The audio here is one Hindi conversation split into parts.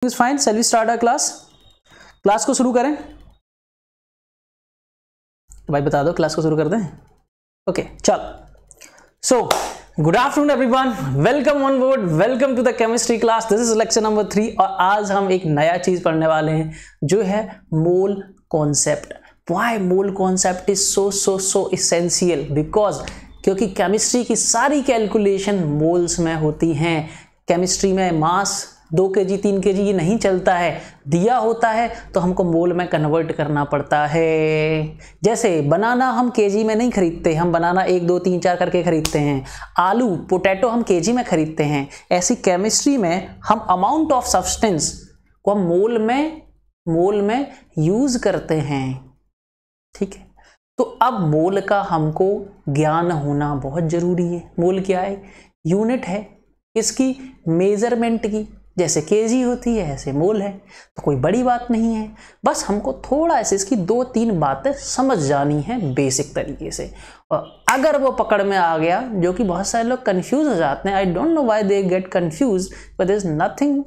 Is fine. Shall we start our class को शुरू करें? तो भाई बता दो, क्लास को शुरू कर दें? ओके चल। So good afternoon everyone, welcome on board, welcome to the chemistry class. This is lecture number 3 और आज हम एक नया चीज पढ़ने वाले हैं जो है mole concept. Why mole concept is so essential? Because क्योंकि केमिस्ट्री की सारी कैलकुलेशन मोल्स में होती हैं। केमिस्ट्री में मास 2 kg 3 kg ये नहीं चलता है, दिया होता है तो हमको मोल में कन्वर्ट करना पड़ता है। जैसे बनाना हम केजी में नहीं खरीदते, हम बनाना 1 2 3 4 करके खरीदते हैं। आलू पोटैटो हम केजी में खरीदते हैं। ऐसी केमिस्ट्री में हम अमाउंट ऑफ सब्सटेंस को हम मोल में यूज करते हैं। ठीक है, तो अब मोल का हमको ज्ञान होना बहुत जरूरी है। मोल क्या है? यूनिट है इसकी मेजरमेंट की। जैसे केजी होती है ऐसे मोल है, तो कोई बड़ी बात नहीं है। बस हमको थोड़ा ऐसे इसकी 2-3 बातें समझ जानी है बेसिक तरीके से। और अगर वो पकड़ में आ गया, जो कि बहुत सारे लोग कंफ्यूज हो जाते हैं, I don't know why they get confuse, but there is nothing.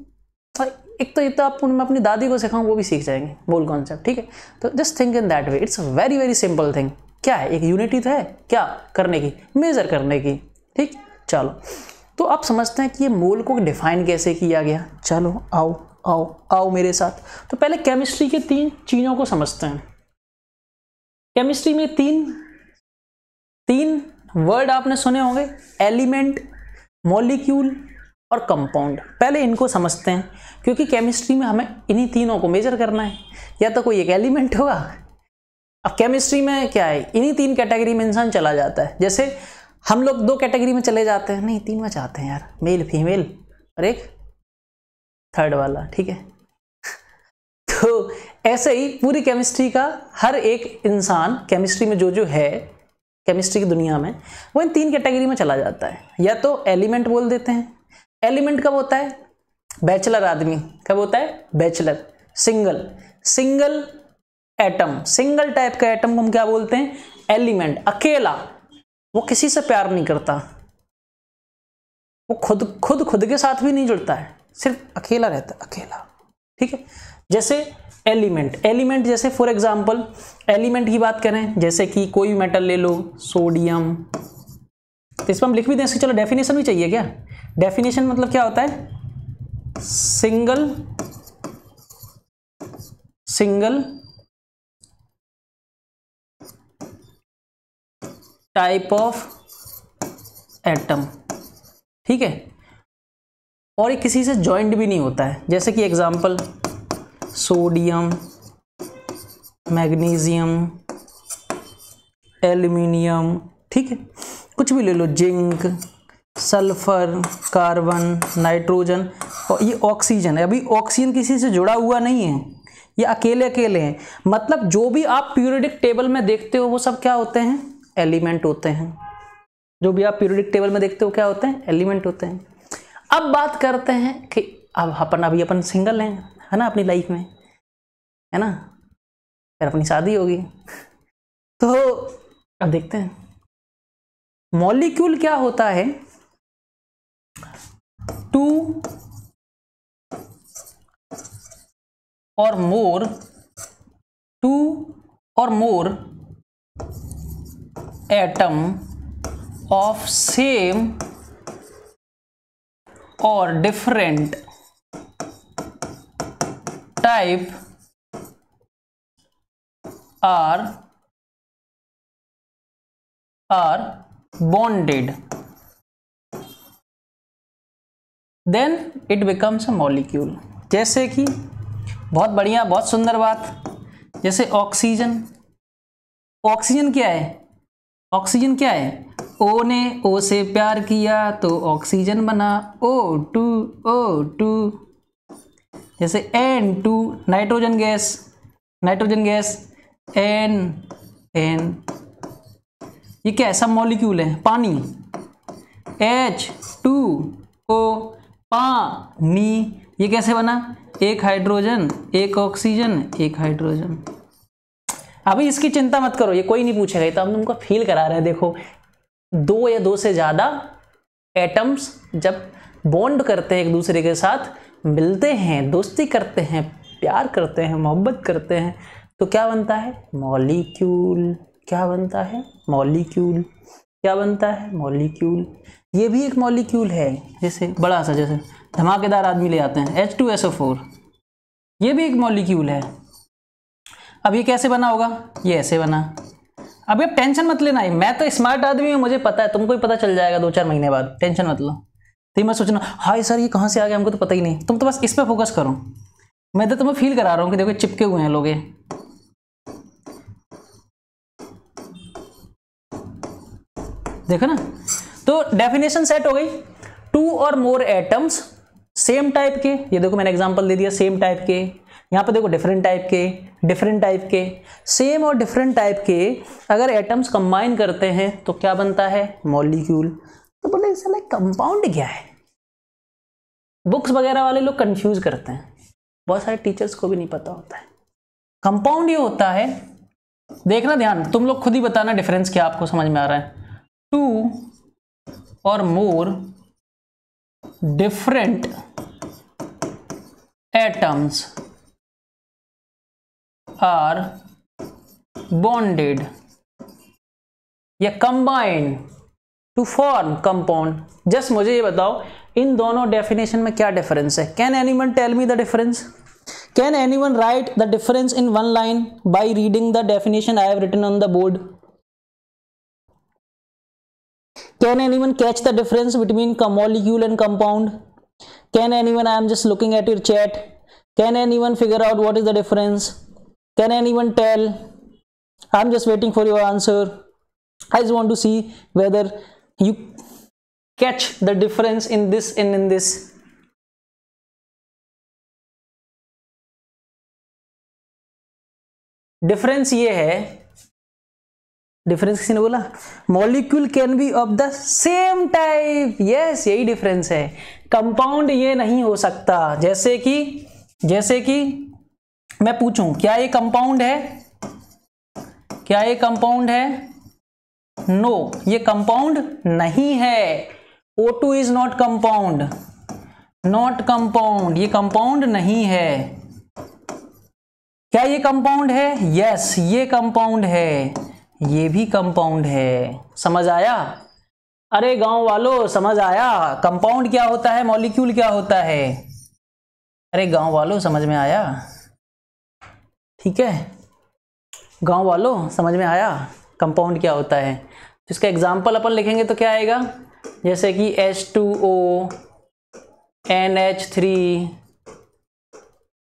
एक तो ये तो आप, मैं अपनी दादी को सिखाऊं वो भी सीख जाएंगे मोल कॉन्सेप्ट। ठीक है, तो just think in that way. It's very very simple thing. क्या है? एक यूनिट ही तो है, क्या करने की? मेजर करने की। ठीक, चलो तो आप समझते हैं कि ये मोल को डिफाइन कैसे किया गया। चलो आओ आओ आओ मेरे साथ। तो पहले केमिस्ट्री के 3 चीजों को समझते हैं। केमिस्ट्री में तीन वर्ड आपने सुने होंगे, एलिमेंट, मॉलिक्यूल और कंपाउंड। पहले इनको समझते हैं क्योंकि केमिस्ट्री में हमें इन्हीं तीनों को मेजर करना है। या तो कोई एक एलिमेंट होगा। अब केमिस्ट्री में क्या है, इन्हीं 3 कैटेगरी में इंसान चला जाता है। जैसे हम लोग 2 कैटेगरी में चले जाते हैं, नहीं 3 में चाहते हैं यार, मेल फीमेल और एक थर्ड वाला। ठीक है, तो ऐसे ही पूरी केमिस्ट्री का हर एक इंसान केमिस्ट्री में जो है केमिस्ट्री की दुनिया में, वो इन 3 कैटेगरी में चला जाता है। या तो एलिमेंट बोल देते हैं। एलिमेंट कब होता है? बैचलर आदमी। कब होता है? Bachelor. Single atom, single type का एटम को हम क्या बोलते हैं? एलिमेंट। अकेला, वो किसी से प्यार नहीं करता, वो खुद के साथ भी नहीं जुड़ता है, सिर्फ अकेला रहता है, अकेला। ठीक है, जैसे एलिमेंट जैसे फॉर एग्जांपल एलिमेंट की बात करें, जैसे कि कोई मेटल ले लो, सोडियम। तो इस पर हम लिख भी दें इसकी, चलो डेफिनेशन भी चाहिए क्या? डेफिनेशन मतलब क्या होता है? Single type of atom. ठीक है, और ये किसी से जॉइंट भी नहीं होता है। जैसे कि एग्जांपल सोडियम, मैग्नीशियम, एल्यूमिनियम। ठीक है, कुछ भी ले लो, जिंक, सल्फर, कार्बन, नाइट्रोजन और ये ऑक्सीजन है। अभी ऑक्सीजन किसी से जुड़ा हुआ नहीं है, ये अकेले हैं। मतलब जो भी आप पीरियोडिक टेबल में देखते हो वो सब क्या होते हैं? एलिमेंट होते हैं। जो भी आप पीरियोडिक टेबल में देखते हो क्या होते हैं? एलिमेंट होते हैं। अब बात करते हैं कि अब अपन सिंगल हैं, है ना, अपनी लाइफ में, है ना, फिर अपनी शादी होगी। तो अब देखते हैं मॉलिक्यूल क्या होता है। 2 or more atom of same or different type are bonded, then it becomes a molecule। जैसे कि बहुत बढ़िया, बहुत सुंदर बात, जैसे ऑक्सीजन क्या है? ऑक्सीजन क्या है? ओ ने ओ से प्यार किया तो ऑक्सीजन बना, O2। जैसे N2 नाइट्रोजन गैस, N ये क्या है? सब मॉलिक्यूल है। पानी H2O पानी, ये कैसे बना? एक हाइड्रोजन, एक ऑक्सीजन, एक हाइड्रोजन। अभी इसकी चिंता मत करो, ये कोई नहीं पूछेगा, तो हम तुमको फील करा रहे हैं। देखो 2 या 2 से ज्यादा एटम्स जब बॉन्ड करते हैं एक दूसरे के साथ मिलते हैं, दोस्ती करते हैं, प्यार करते हैं, मोहब्बत करते हैं, तो क्या बनता है? मॉलिक्यूल। क्या बनता है? मॉलिक्यूल। क्या बनता है? मॉलिक्यूल। ये भी एक मॉलिक्यूल है, जैसे बड़ा सा, जैसे धमाकेदार आदमी ले आते हैं H2SO4, ये भी एक मॉलिक्यूल है। अब ये कैसे बना होगा? ये ऐसे बना। अब ये टेंशन मत लेना, मैं तो स्मार्ट आदमी हूँ, मुझे पता है, तुमको भी पता चल जाएगा 2-4 महीने बाद, टेंशन मत लो। तो मैं सोचना हाय सर ये कहाँ से आ गया, हमको तो पता ही नहीं। तुम तो बस इस पे फोकस करो, मैं तो तुम्हें फील करा रहा हूँ कि देखो चिपके हुए हैं लोग ये। देखो ना, तो डेफिनेशन सेट हो गई। 2 और मोर एटम्स सेम टाइप के, ये देखो मैंने एग्जांपल दे दिया, सेम टाइप के। यहाँ पे देखो डिफरेंट टाइप के, डिफरेंट टाइप के, सेम और डिफरेंट टाइप के अगर एटम्स कंबाइन करते हैं तो क्या बनता है? मॉलिक्यूल। तो बोले इससे लाइक कंपाउंड क्या है? बुक्स वगैरह वाले लोग कंफ्यूज करते हैं, बहुत सारे टीचर्स को भी नहीं पता होता है। कंपाउंड ये होता है, देखना ध्यान, तुम लोग खुद ही बताना डिफरेंस क्या आपको समझ में आ रहा है। 2 और more different atoms are bonded या combined to form compound. Just मुझे ये बताओ इन दोनों डेफिनेशन में क्या डिफरेंस है? Can anyone tell me the difference? Can anyone write the difference in one line by reading the definition I have written on the board? Can anyone catch the difference between molecule and compound? Can anyone, I am just looking at your chat, can anyone figure out what is the difference? Can anyone tell? I am just waiting for your answer. I just want to see whether you catch the difference in this and in this. Difference ये है, डिफरेंस किसी ने बोला? Molecule can be of the same type, yes यही डिफरेंस है। कंपाउंड ये नहीं हो सकता। जैसे कि मैं पूछूं क्या ये कंपाउंड है? क्या ये कंपाउंड है? नो, ये कंपाउंड नहीं है। O2 is not compound, not compound, ये कंपाउंड नहीं है। क्या ये कंपाउंड है? यस ये कंपाउंड है, ये भी कंपाउंड है। समझ आया? अरे गांव वालों समझ आया? कंपाउंड क्या होता है, मॉलिक्यूल क्या होता है? अरे गांव वालों समझ में आया? ठीक है, गांव वालों समझ में आया कंपाउंड क्या होता है? तो इसका एग्जाम्पल अपन लिखेंगे तो क्या आएगा? जैसे कि H2O, NH3,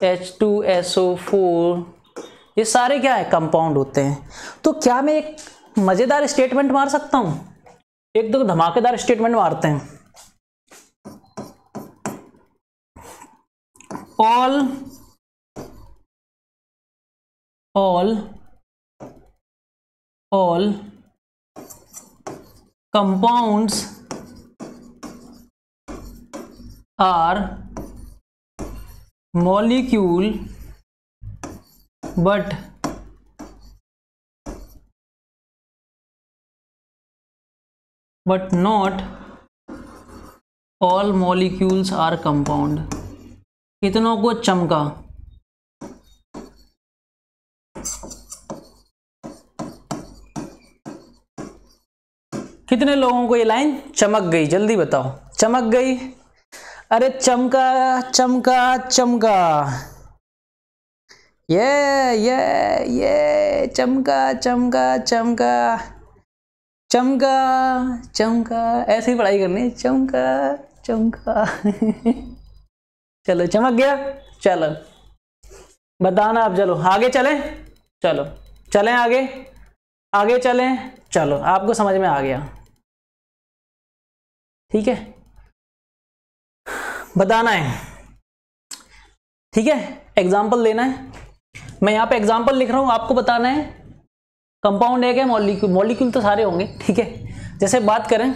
H2SO4, ये सारे क्या है? कंपाउंड होते हैं। तो क्या मैं एक मजेदार स्टेटमेंट मार सकता हूं? एक तो धमाकेदार स्टेटमेंट मारते हैं, all compounds are molecule but not all molecules are compound। कितनों को चमका? कितने लोगों को ये लाइन चमक गई? जल्दी बताओ, चमक गई? अरे चमका चमका चमका, ये चमका चमका चमका चमका चमका, ऐसे ही पढ़ाई करनी, चमका चमका चलो चमक गया। चलो बताना अब, चलो आगे चलें, चलो चलें आगे, आगे चलें, चलो आपको समझ में आ गया, ठीक है? बताना है, ठीक है? एग्जाम्पल देना है। मैं यहाँ पे एग्जाम्पल लिख रहा हूँ, आपको बताना है कंपाउंड है क्या मॉलिक्यूल? मॉलिक्यूल तो सारे होंगे, ठीक है? जैसे बात करें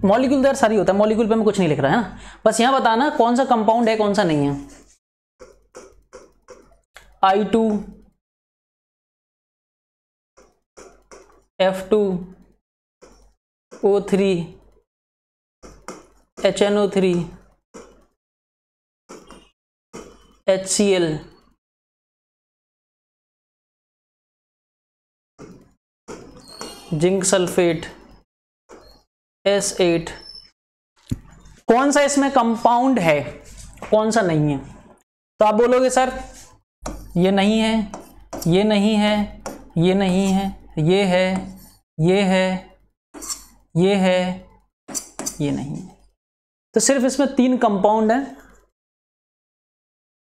मॉलिक्यूल तो यार सारी होता है, मॉलिक्यूल पे मैं कुछ नहीं लिख रहा है ना, बस यहाँ बताना कौन सा कंपाउंड है कौन सा नहीं है। I2, F2, O3, HNO3, HCl, zinc sulphate, S8, कौन सा इसमें कंपाउंड है, कौन सा नहीं है? तो आप बोलोगे सर ये नहीं है, ये नहीं है, ये नहीं है, ये है, ये है, ये है, ये नहीं है। तो सिर्फ इसमें 3 कंपाउंड है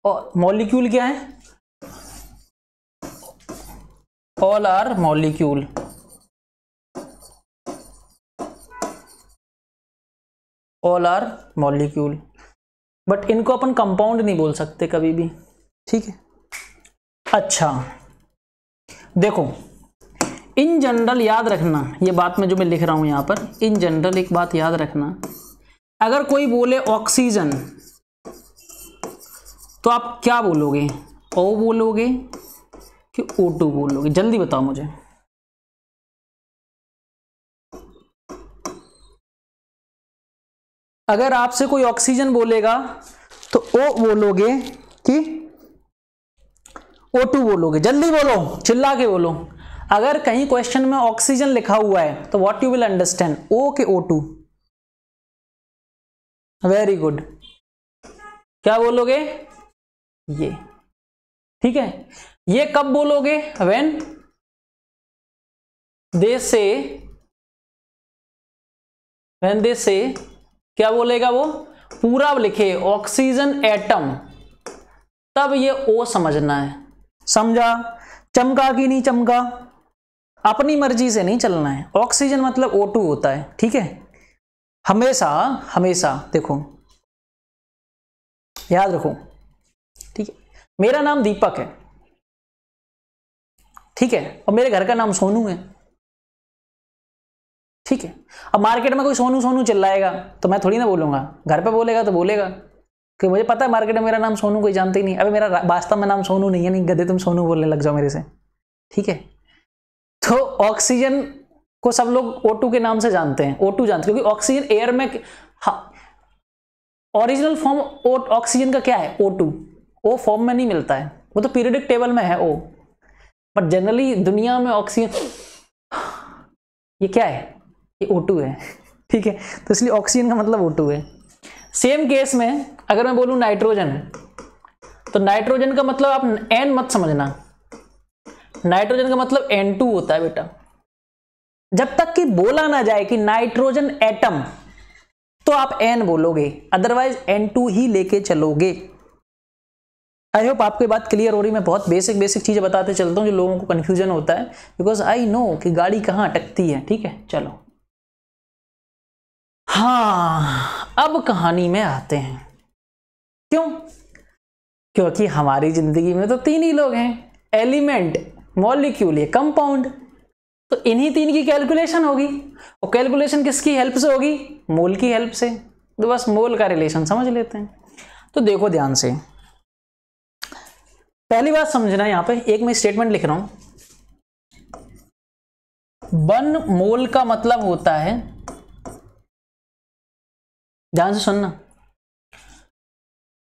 और मॉलिक्यूल क्या है? All are molecule. All are molecule, but इनको अपन कंपाउंड नहीं बोल सकते कभी भी, ठीक है। अच्छा देखो, इन जनरल याद रखना ये बात में जो मैं लिख रहा हूं यहां पर, इन जनरल एक बात याद रखना, अगर कोई बोले ऑक्सीजन तो आप क्या बोलोगे? O बोलोगे कि O2 बोलोगे? जल्दी बताओ मुझे। अगर आपसे कोई ऑक्सीजन बोलेगा तो O बोलोगे कि O2 बोलोगे? जल्दी बोलो, चिल्ला के बोलो। अगर कहीं क्वेश्चन में ऑक्सीजन लिखा हुआ है तो what you will understand, O के O2? वेरी गुड, क्या बोलोगे? ये, ठीक है। ये कब बोलोगे? व्हेन दे से क्या बोलेगा वो? पूरा लिखे ऑक्सीजन एटम, तब ये O समझना है। समझा? चमका कि नहीं चमका? अपनी मर्जी से नहीं चलना है। ऑक्सीजन मतलब O2 होता है, ठीक है। हमेशा हमेशा देखो, याद रखो, ठीक है। मेरा नाम दीपक है, ठीक है, और मेरे घर का नाम सोनू है, ठीक है। अब मार्केट में कोई सोनू सोनू चिल्लाएगा तो मैं थोड़ी ना बोलूंगा, घर पे बोलेगा तो बोलेगा कि मुझे पता है मार्केट में मेरा नाम सोनू कोई जानते ही नहीं। अबे मेरा वास्तव में नाम सोनू नहीं है, नहीं गधे तुम सोनू बोलने लग जाओ मेरे से, ठीक है। तो ऑक्सीजन को सब लोग O2 के नाम से जानते हैं, O2 जानते हैं, क्योंकि ऑक्सीजन एयर में, ओरिजिनल फॉर्म ऑक्सीजन का क्या है? O2। O फॉर्म में नहीं मिलता है, वो तो पीरियडिक टेबल में है O, बट जनरली दुनिया में ऑक्सीजन ये क्या है? ये O2 है, ठीक है। तो इसलिए ऑक्सीजन का मतलब O2 है। सेम केस में अगर मैं बोलूं नाइट्रोजन, तो नाइट्रोजन का मतलब आप N मत समझना, नाइट्रोजन का मतलब N2 होता है बेटा। जब तक कि बोला ना जाए कि नाइट्रोजन एटम, तो आप N बोलोगे, अदरवाइज N2 ही लेके चलोगे। आई होप आपको बात क्लियर हो रही। मैं बहुत बेसिक बेसिक चीजें बताते चलता हूं जो लोगों को कंफ्यूजन होता है, बिकॉज आई नो कि गाड़ी कहां अटकती है, ठीक है। चलो हाँ, अब कहानी में आते हैं। क्यों? क्योंकि हमारी जिंदगी में तो 3 ही लोग हैं, एलिमेंट, मॉलिक्यूल, ये कंपाउंड। तो इन्हीं 3 की कैलकुलेशन होगी, और कैलकुलेशन किसकी हेल्प से होगी? मोल की हेल्प से। तो बस मोल का रिलेशन समझ लेते हैं। तो देखो ध्यान से, पहली बात समझना, यहां पे एक मैं स्टेटमेंट लिख रहा हूं, 1 मोल का मतलब होता है, ध्यान से सुनना,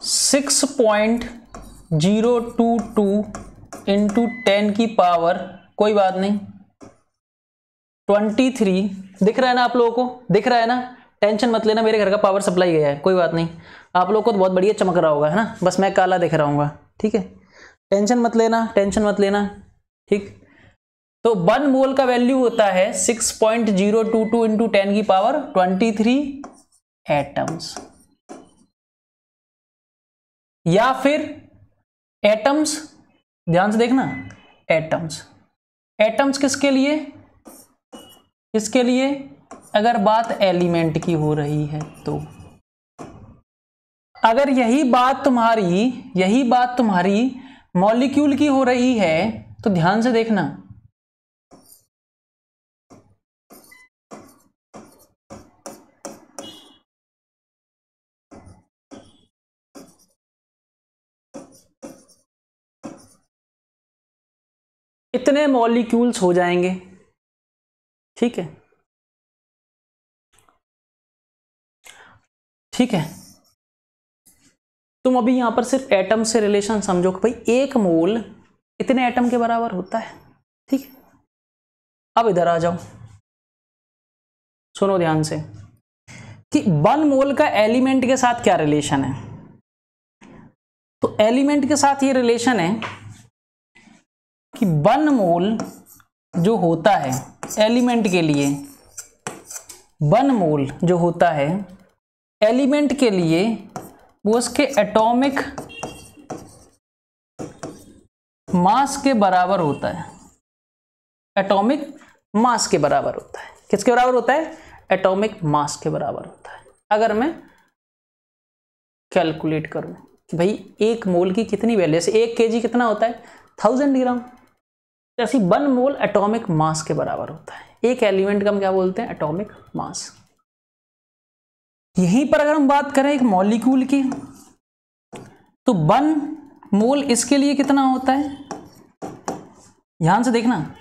6.022 इंटू 10 की पावर, कोई बात नहीं, 23, दिख रहा है ना आप लोगों को? दिख रहा है ना? टेंशन मत लेना, मेरे घर का पावर सप्लाई गया है, कोई बात नहीं। आप लोगों को तो बहुत बढ़िया चमक रहा होगा, है ना? बस मैं काला दिख रहा हूँ, ठीक है। टेंशन मत लेना, टेंशन मत लेना, ठीक। तो 1 मोल का वैल्यू होता है 6.022 इंटू 10 की पावर 23 एटम्स, या फिर एटम्स, ध्यान से देखना, एटम्स। एटम्स किसके लिए? किसके लिए? अगर बात एलिमेंट की हो रही है तो। अगर यही बात तुम्हारी मॉलिक्यूल की हो रही है तो ध्यान से देखना, इतने मॉलिक्यूल्स हो जाएंगे, ठीक है। ठीक है, तुम अभी यहां पर सिर्फ एटम से रिलेशन समझो कि भाई एक मोल इतने एटम के बराबर होता है। ठीक है, अब इधर आ जाओ, सुनो ध्यान से कि 1 मोल का एलिमेंट के साथ क्या रिलेशन है। तो एलिमेंट के साथ ये रिलेशन है कि 1 मोल जो होता है एलिमेंट के लिए, 1 मोल जो होता है एलिमेंट के लिए वो उसके एटॉमिक मास के बराबर होता है। एटॉमिक मास के बराबर होता है। किसके बराबर होता है? एटॉमिक मास के बराबर होता है। अगर मैं कैलकुलेट करूं कि भाई 1 मोल की कितनी वैल्यू, जैसे 1 kg कितना होता है? 1000 ग्राम। जैसे 1 मोल एटॉमिक मास के बराबर होता है। एक एलिमेंट का हम क्या बोलते हैं? Atomic mass. यहीं पर अगर हम बात करें एक मॉलिक्यूल की, तो 1 मोल इसके लिए कितना होता है? ध्यान से देखना,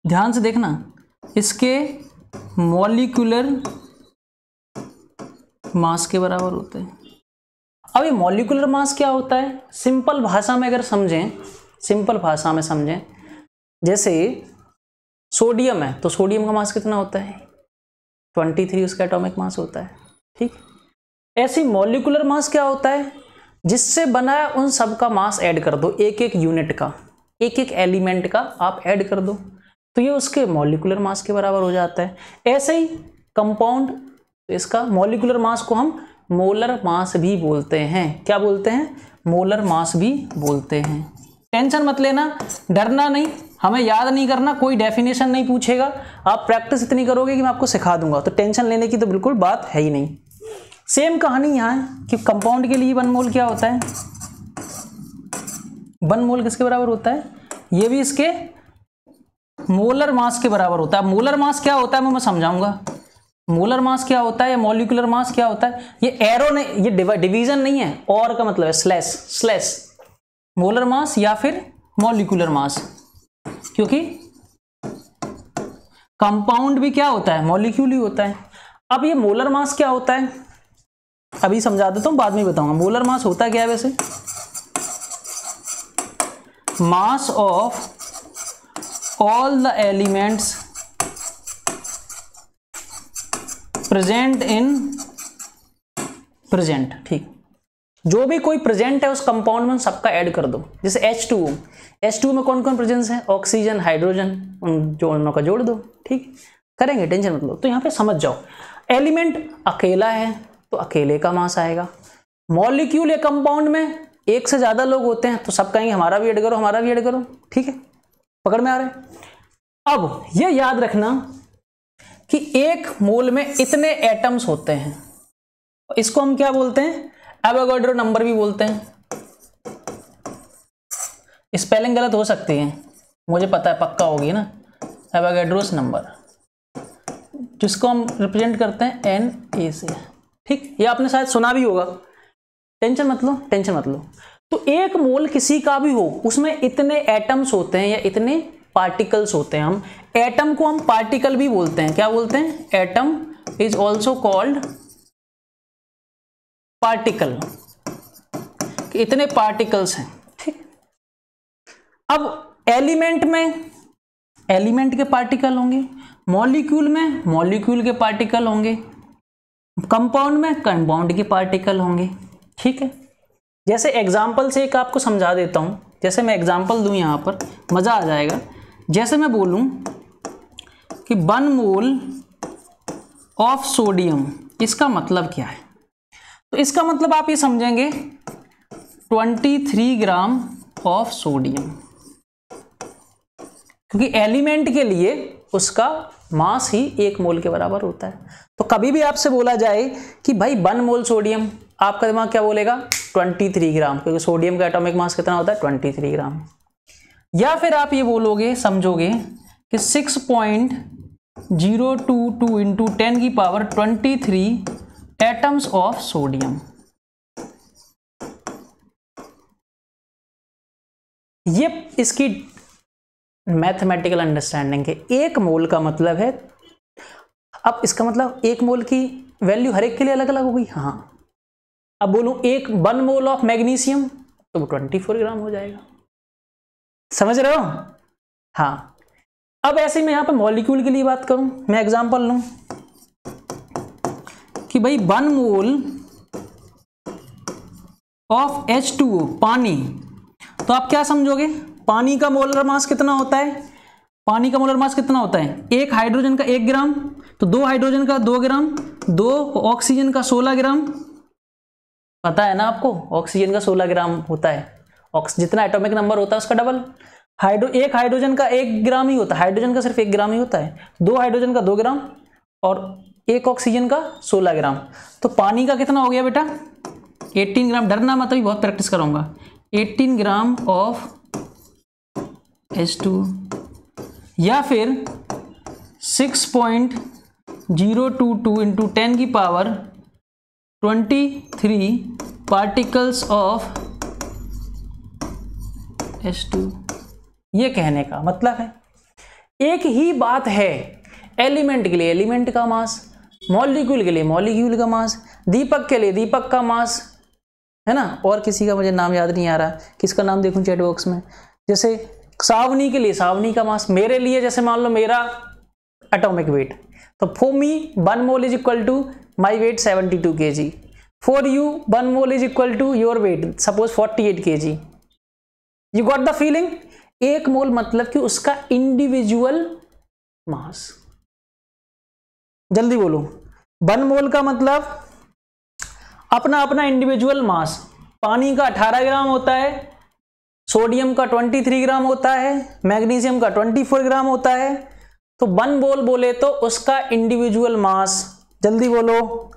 ध्यान से देखना, इसके मॉलिक्यूलर मास के बराबर होते हैं। अब ये मॉलिक्यूलर मास क्या होता है? सिंपल भाषा में अगर समझें, सिंपल भाषा में समझें, जैसे सोडियम है तो सोडियम का मास कितना होता है? 23 उसका एटॉमिक मास होता है। ठीक, ऐसी मॉलिक्यूलर मास क्या होता है? जिससे बना है उन सब का मास ऐड कर दो, एक एक यूनिट का, एक एक एलिमेंट का आप ऐड कर दो, तो ये उसके मॉलिक्यूलर मास के बराबर हो जाता है। ऐसे ही कंपाउंड, इसका मॉलिक्यूलर मास को हम मोलर मास भी बोलते हैं। क्या बोलते हैं? मोलर मास भी बोलते हैं। टेंशन मत लेना, डरना नहीं, हमें याद नहीं करना, कोई डेफिनेशन नहीं पूछेगा, आप प्रैक्टिस इतनी करोगे कि मैं आपको सिखा दूंगा, तो टेंशन लेने की तो बिल्कुल बात है ही नहीं। सेम कहानी यहाँ है कि कंपाउंड के लिए 1 मोल क्या होता है? 1 मोल किसके बराबर होता है? ये भी इसके मोलर मास के बराबर होता है। मोलर मास क्या होता है मैं समझाऊंगा। मोलर मास क्या होता है या मॉलिक्यूलर मास क्या होता है? ये एरो नहीं, ये डिवीजन नहीं है, और का मतलब है स्लैश, स्लैश मोलर मास या फिर मॉलिक्यूलर मास, क्योंकि कंपाउंड भी क्या होता है? मॉलिक्यूल ही होता है। अब ये मोलर मास क्या होता है अभी समझा देता हूं, बाद में बताऊंगा। मोलर मास होता क्या है वैसे? मास of all the elements present in present. ठीक, जो भी कोई प्रेजेंट है उस कंपाउंड में सबका ऐड कर दो। जैसे H2O, H2O में कौन कौन प्रेजेंस है? ऑक्सीजन, हाइड्रोजन, उन दोनों का जोड़ दो। ठीक, करेंगे, टेंशन मत लो। तो यहां पे समझ जाओ, एलिमेंट अकेला है तो अकेले का मास आएगा। मॉलिक्यूल या कंपाउंड में एक से ज्यादा लोग होते हैं तो सब कहेंगे हमारा भी ऐड करो, हमारा भी ऐड करो। ठीक है, पकड़ में आ रहा है? अब यह याद रखना कि 1 मोल में इतने एटम्स होते हैं, इसको हम क्या बोलते हैं? एवोगाड्रो नंबर भी बोलते हैं। स्पेलिंग गलत हो सकती है, मुझे पता है, पक्का होगी ना। एवोगाड्रोस नंबर, जिसको हम रिप्रेजेंट करते हैं Na से। ठीक, ये आपने शायद सुना भी होगा। टेंशन मत लो, टेंशन मत लो। तो 1 मोल किसी का भी हो, उसमें इतने एटम्स होते हैं या इतने पार्टिकल्स होते हैं। हम एटम को हम पार्टिकल भी बोलते हैं। क्या बोलते हैं? Atom is also called particle, कि इतने पार्टिकल्स हैं। ठीक, अब एलिमेंट में एलिमेंट के पार्टिकल होंगे, मॉलिक्यूल में मॉलिक्यूल के पार्टिकल होंगे, कंपाउंड में कंपाउंड के पार्टिकल होंगे। ठीक है, जैसे एग्जाम्पल से एक आपको समझा देता हूं। जैसे मैं एग्जाम्पल दूं यहां पर, मजा आ जाएगा। जैसे मैं बोलूं कि 1 मोल ऑफ सोडियम, इसका मतलब क्या है? तो इसका मतलब आप ये समझेंगे 23 ग्राम ऑफ सोडियम, क्योंकि एलिमेंट के लिए उसका मास ही 1 मोल के बराबर होता है। तो कभी भी आपसे बोला जाए कि भाई 1 मोल सोडियम, आपका दिमाग क्या बोलेगा? 23 ग्राम, क्योंकि सोडियम का एटॉमिक मास कितना होता है? 23 ग्राम। या फिर आप ये बोलोगे, समझोगे कि 6.022 इंटू 10 की पावर 23 एटम्स ऑफ सोडियम। ये इसकी मैथमेटिकल अंडरस्टैंडिंग है। 1 मोल का मतलब है, अब इसका मतलब 1 मोल की वैल्यू हर एक के लिए अलग अलग होगी। हाँ, अब बोलूं 1 मोल ऑफ मैग्नीशियम तो वो 24 ग्राम हो जाएगा। समझ रहे हो? हाँ, अब ऐसे मैं यहां पर मॉलिक्यूल के लिए बात करूं, मैं एग्जांपल लूं कि भाई 1 मोल ऑफ H2O पानी, तो आप क्या समझोगे? पानी का मोलर मास कितना होता है? पानी का मोलर मास कितना होता है? 1 हाइड्रोजन का 1 ग्राम, तो 2 हाइड्रोजन का 2 ग्राम, 2 ऑक्सीजन का 16 ग्राम। पता है ना आपको, ऑक्सीजन का 16 ग्राम होता है, जितना एटॉमिक नंबर होता है उसका डबल। एक हाइड्रोजन का 1 ग्राम ही होता है, हाइड्रोजन का सिर्फ 1 ग्राम ही होता है। 2 हाइड्रोजन का 2 ग्राम और 1 ऑक्सीजन का 16 ग्राम। तो पानी का कितना हो गया बेटा? 18 ग्राम। डरना मत, अभी बहुत प्रैक्टिस कराऊंगा। 18 ग्राम ऑफ H2 या फिर 6.022 इंटू 10 की पावर 23 पार्टिकल्स ऑफ H2। ये कहने का मतलब है एक ही बात है एलिमेंट के लिए एलिमेंट का मास, मॉलिक्यूल के लिए मॉलिक्यूल का मास, दीपक के लिए दीपक का मास, है ना। और किसी का मुझे नाम याद नहीं आ रहा, किसका नाम देखूं चैट बॉक्स में। जैसे सावनी के लिए सावनी का मास, मेरे लिए जैसे मान लो मेरा एटॉमिक वेट, तो for me 1 mole is equal to my weight 72 kg। For you 1 mole is equal to your weight suppose 48 kg। You got the feeling? 1 mole मतलब कि उसका इंडिविजुअल मास। जल्दी बोलो। 1 मोल का मतलब अपना अपना इंडिविजुअल मास। पानी का 18 ग्राम होता है, सोडियम का 23 ग्राम होता है, मैग्नीशियम का 24 ग्राम होता है। तो 1 मोल बोले तो उसका इंडिविजुअल मास। जल्दी बोलो।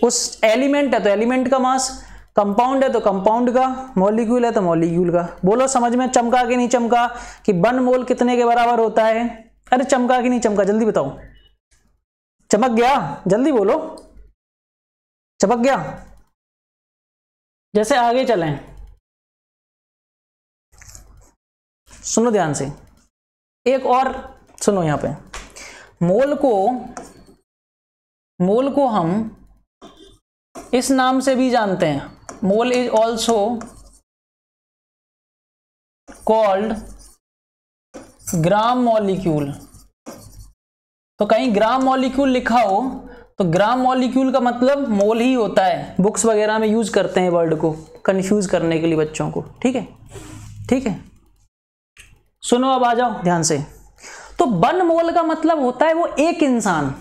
उस एलिमेंट है तो एलिमेंट का मास, कंपाउंड है तो कंपाउंड का, मॉलिक्यूल है तो मॉलिक्यूल का। बोलो समझ में चमका कि नहीं चमका कि 1 मोल कितने के बराबर होता है? अरे चमका कि नहीं चमका, जल्दी बताओ। चमक गया? जल्दी बोलो। चमक गया? जैसे आगे चलें, सुनो ध्यान से, एक और सुनो। यहां पे मोल को हम इस नाम से भी जानते हैं। Mole is also called gram molecule. तो कहीं ग्राम मॉलिक्यूल लिखा हो तो ग्राम मॉलिक्यूल का मतलब मोल ही होता है। बुक्स वगैरह में यूज करते हैं वर्ड को कंफ्यूज करने के लिए बच्चों को। ठीक है, ठीक है। सुनो अब आ जाओ ध्यान से। तो 1 मोल का मतलब होता है वो एक इंसान।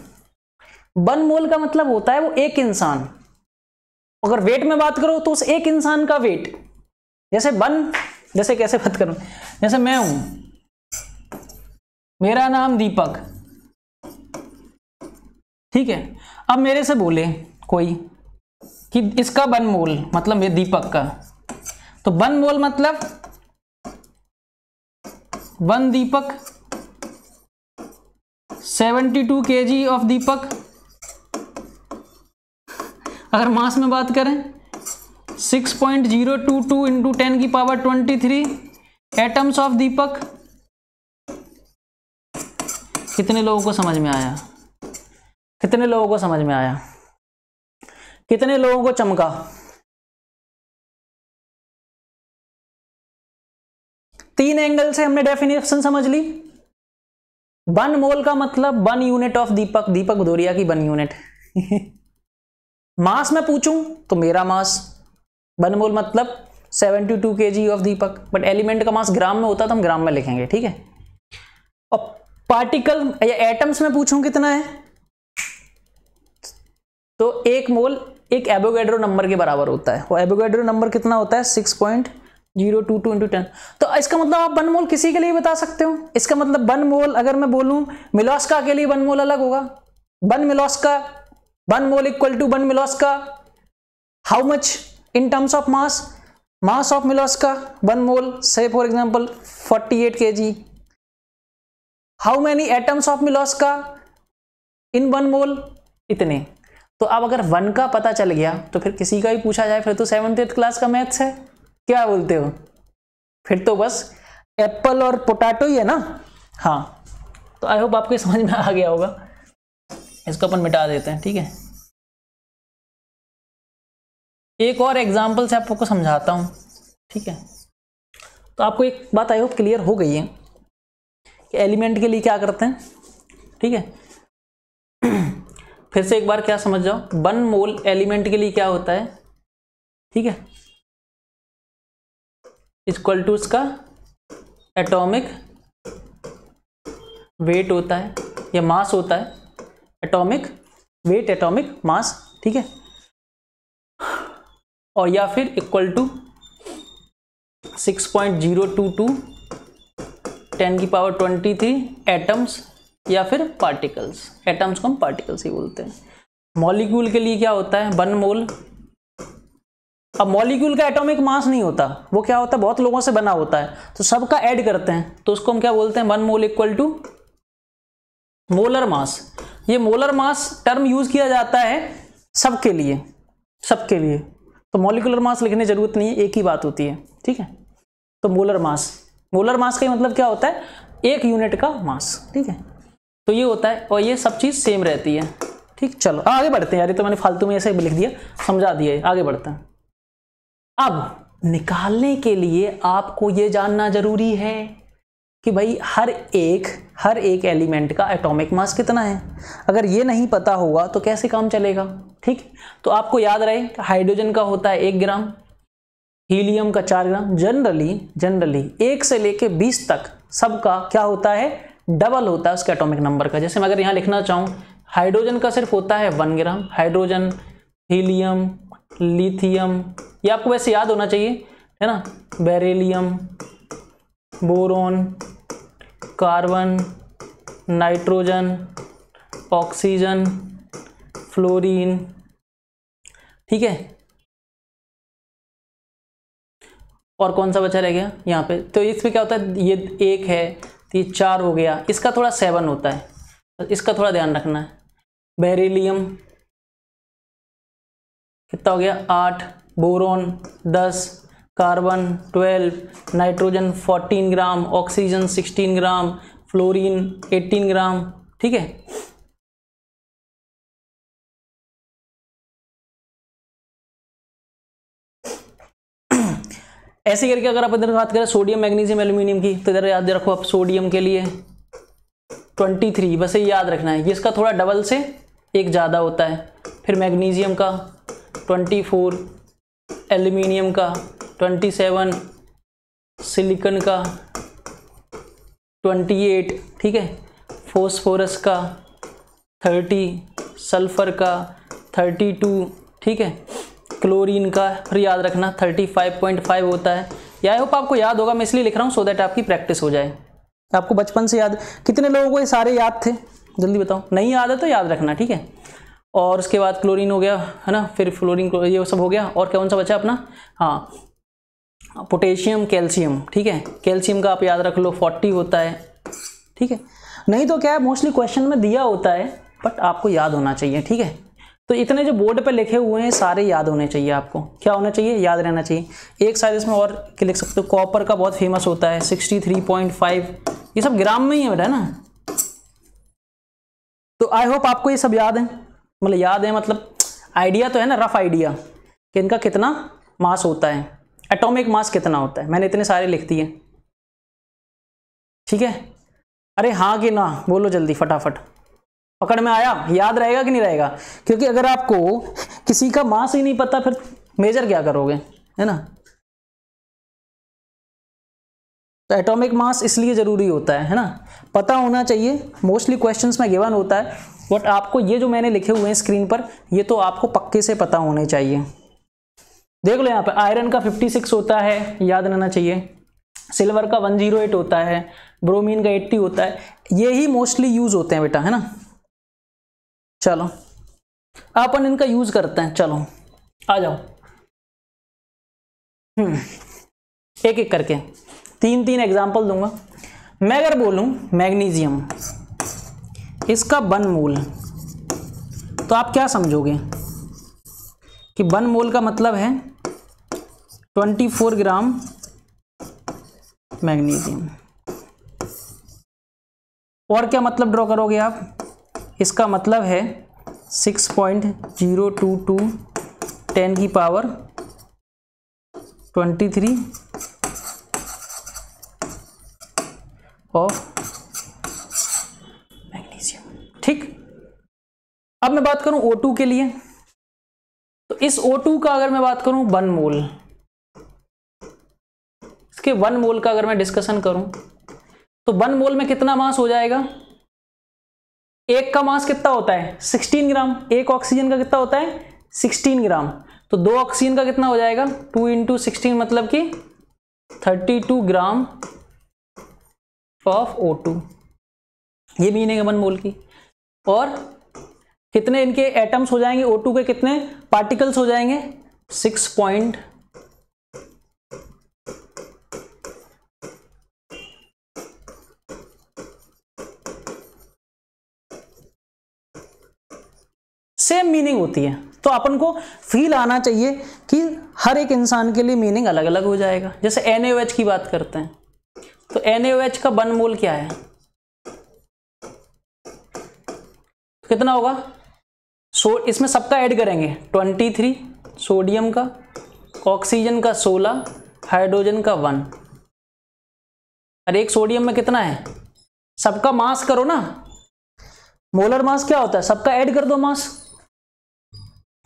1 मोल का मतलब होता है वो एक इंसान। अगर वेट में बात करो तो उस एक इंसान का वेट, जैसे कैसे बात करूं, जैसे मैं हूं, मेरा नाम दीपक, ठीक है। अब मेरे से बोले कोई कि इसका 1 मोल मतलब मेरे दीपक का, तो 1 मोल मतलब 1 दीपक, 72 kg ऑफ दीपक। अगर मास में बात करें 6.022 इंटू 10 की पावर 23 एटम्स ऑफ दीपक। कितने लोगों को समझ में आया? कितने लोगों को समझ में आया? कितने लोगों को चमका? तीन एंगल से हमने डेफिनेशन समझ ली। 1 मोल का मतलब 1 यूनिट ऑफ दीपक, दीपक भदौरिया की 1 यूनिट। मास में पूछूं तो मेरा मास 1 मोल मतलब 72 kg of Deepak, but element का मास ग्राम में होता तो हम ग्राम में लिखेंगे, ठीक है। और पार्टिकल या एटम्स में पूछूं कितना है तो 1 मोल एक एवोगैड्रो नंबर के बराबर होता है। वो एवोगैड्रो नंबर कितना होता है? 6.022 इंटू 10। तो इसका मतलब आप 1 मोल किसी के लिए बता सकते हो। इसका मतलब 1 मोल अगर मैं बोलूं मिलोस्का के लिए 1 मोल अलग होगा। 1 मिलोस्का 1 मोल इक्वल टू 1 मिलोस्का how much in terms of mass? Mass of मिलोस्का 1 मोल से for example 48 kg। How many atoms of मिलोस्का इन 1 मोल? इतने। तो अब अगर 1 का पता चल गया तो फिर किसी का भी पूछा जाए फिर तो 7th क्लास का मैथ्स है। क्या बोलते हो? फिर तो बस एप्पल और पोटैटो ही है ना। हाँ, तो आई होप आपको समझ में आ गया होगा। इसको अपन मिटा देते हैं, ठीक है। एक और एग्जाम्पल से आपको समझाता हूं, ठीक है। तो आपको एक बात आई होप क्लियर हो गई है कि एलिमेंट के लिए क्या करते हैं, ठीक है। फिर से एक बार क्या समझ जाओ, 1 मोल एलिमेंट के लिए क्या होता है, ठीक है, इक्वल टू उसका एटॉमिक वेट होता है या मास होता है, एटॉमिक वेट, एटॉमिक मास, ठीक है। और या फिर इक्वल टू 6.022 10⁻23 एटम्स या फिर पार्टिकल्स। एटम्स को हम पार्टिकल्स ही बोलते हैं। मॉलिक्यूल के लिए क्या होता है, 1 मोल। अब मॉलिक्यूल का एटॉमिक मास नहीं होता, वो क्या होता है, बहुत लोगों से बना होता है, तो सबका ऐड करते हैं, तो उसको हम क्या बोलते हैं, 1 mole equal to molar mass. ये मोलर मास टर्म यूज किया जाता है सबके लिए, सबके लिए। तो मॉलिक्यूलर मास लिखने की जरूरत नहीं है, एक ही बात होती है, ठीक है। तो मोलर मास, मोलर मास का मतलब क्या होता है, एक यूनिट का मास, ठीक है। तो ये होता है, और ये सब चीज सेम रहती है, ठीक। चलो आगे बढ़ते हैं यार, ये तो मैंने फालतू में ऐसे लिख दिया, समझा दिया, आगे बढ़ते हैं। अब निकालने के लिए आपको ये जानना जरूरी है कि भाई हर एक एलिमेंट का एटॉमिक मास कितना है। अगर ये नहीं पता होगा तो कैसे काम चलेगा, ठीक। तो आपको याद रहे हाइड्रोजन का होता है 1 ग्राम, हीलियम का 4 ग्राम। जनरली 1 से लेके 20 तक सबका क्या होता है, डबल होता है उसके एटॉमिक नंबर का। जैसे मैं अगर यहाँ लिखना चाहूँ, हाइड्रोजन का सिर्फ होता है 1 ग्राम, हाइड्रोजन, हीलियम, लिथियम, ये आपको वैसे याद होना चाहिए, है ना, beryllium, boron, carbon, nitrogen, oxygen, fluorine, ठीक है। और कौन सा बचा रह गया यहाँ पे, तो इसमें क्या होता है, ये 1 है तो ये 4 हो गया, इसका थोड़ा 7 होता है, तो इसका थोड़ा ध्यान रखना है। बेरिलियम कितना हो गया, 8, बोरोन 10, कार्बन 12, नाइट्रोजन 14 ग्राम, ऑक्सीजन 16 ग्राम, फ्लोरीन 18 ग्राम, ठीक है। ऐसे करके अगर आप इधर बात करें सोडियम, मैग्नीशियम, एल्यूमिनियम की, तो इधर याद रखो आप सोडियम के लिए 23, बस ये याद रखना है, ये इसका थोड़ा डबल से एक ज़्यादा होता है। फिर मैग्नीशियम का 24, एल्यूमिनियम का 27, सिलिकॉन का 28, ठीक है, फॉस्फोरस का 30, सल्फर का 32, ठीक है, क्लोरीन का फिर याद रखना 35.5 होता है। या आई होप आपको याद होगा, मैं इसलिए लिख रहा हूँ सो दैट आपकी प्रैक्टिस हो जाए। आपको बचपन से याद, कितने लोगों को ये सारे याद थे, जल्दी बताओ। नहीं याद है तो याद रखना, ठीक है। और उसके बाद क्लोरीन हो गया, है ना, फिर फ्लोरीन, ये सब हो गया। और कौन सा बचा अपना, हाँ, पोटेशियम, कैल्शियम, ठीक है। कैल्शियम का आप याद रख लो 40 होता है, ठीक है। नहीं तो क्या है, मोस्टली क्वेश्चन में दिया होता है, बट आपको याद होना चाहिए, ठीक है। तो इतने जो बोर्ड पे लिखे हुए हैं सारे याद होने चाहिए आपको। क्या होना चाहिए, याद रहना चाहिए। एक साइड इसमें और क्या लिख सकते हो, कॉपर का बहुत फेमस होता है 63.5, ये सब ग्राम में ही है बेटा, ना। तो आई होप आपको ये सब याद है, मतलब याद है, मतलब आइडिया तो है ना, रफ आइडिया कि इनका कितना मास होता है, एटॉमिक मास कितना होता है। मैंने इतने सारे लिख दिए, ठीक है। अरे हाँ कि ना बोलो जल्दी, फटाफट। पकड़ में आया, याद रहेगा कि नहीं रहेगा, क्योंकि अगर आपको किसी का मास ही नहीं पता फिर मेजर क्या करोगे, है ना। तो एटॉमिक मास इसलिए जरूरी होता है ना, पता होना चाहिए। मोस्टली क्वेश्चंस में गिवन होता है, बट आपको ये जो मैंने लिखे हुए हैं स्क्रीन पर, ये तो आपको पक्के से पता होने चाहिए। देख लो यहाँ पे आयरन का 56 होता है, याद रहना चाहिए। सिल्वर का 108 होता है, ब्रोमीन का 80 होता है, ये ही मोस्टली यूज होते हैं बेटा, है ना। चलो अपन इनका यूज करते हैं, चलो आ जाओ। एक एक करके 3 एग्जाम्पल दूंगा। मैं अगर बोलूं मैग्नीशियम, इसका 1 मोल, तो आप क्या समझोगे कि 1 मोल का मतलब है 24 ग्राम मैग्नीशियम। और क्या मतलब ड्रॉ करोगे आप, इसका मतलब है 6.022 10 की पावर 23 ऑफ मैग्नीशियम। ठीक, अब मैं बात करूं O2 के लिए, तो इस O2 का अगर मैं बात करूं 1 मोल, इसके 1 मोल का अगर मैं डिस्कशन करूं तो 1 मोल में कितना मास हो जाएगा? एक का मास कितना होता है? 16 ग्राम। एक ऑक्सीजन का कितना होता है? 16 ग्राम। तो 2 ऑक्सीजन का कितना हो जाएगा? 2 × 16 मतलब कि 32 ग्राम ऑफ O2। ये मीनिंग है 1 मोल की। और कितने इनके एटम्स हो जाएंगे? O2 के कितने पार्टिकल्स हो जाएंगे? 6. सेम मीनिंग होती है। तो अपन को फील आना चाहिए कि हर एक इंसान के लिए मीनिंग अलग अलग हो जाएगा। जैसे NaOH की बात करते हैं, तो NaOH का 1 मोल क्या है? कितना होगा? इसमें सबका ऐड करेंगे 23, सोडियम का, ऑक्सीजन का 16, हाइड्रोजन का 1। और एक सोडियम में कितना है? सबका मास करो ना, मोलर मास क्या होता है? सबका ऐड कर दो मास।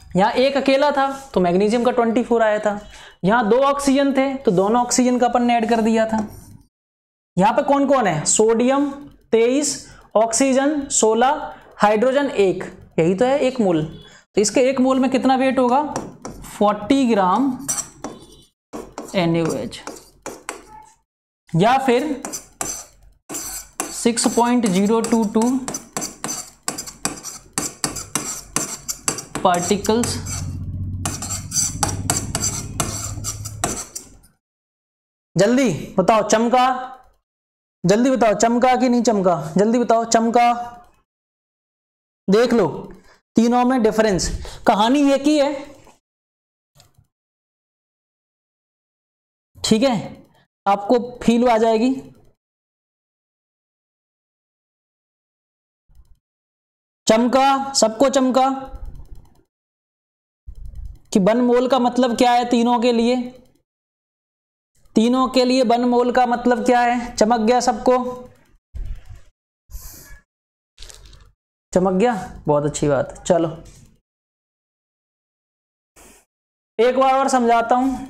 यहां एक अकेला था तो मैग्नीशियम का 24 आया था। यहां 2 ऑक्सीजन थे तो दोनों ऑक्सीजन का अपन ने ऐड कर दिया था। यहां पे कौन कौन है? Sodium 23, oxygen 16, hydrogen 1। यही तो है 1 मोल। तो इसके 1 मोल में कितना वेट होगा? 40 ग्राम NaOH, या फिर 6.022 पार्टिकल्स जल्दी बताओ, चमका? जल्दी बताओ, चमका कि नहीं चमका? जल्दी बताओ, चमका? देख लो तीनों में डिफरेंस, कहानी एक ही है। ठीक है, आपको फील आ जाएगी। चमका? सबको चमका कि 1 मोल का मतलब क्या है तीनों के लिए? तीनों के लिए 1 मोल का मतलब क्या है? चमक गया सबको? चमक गया, बहुत अच्छी बात है। चलो एक बार और समझाता हूं।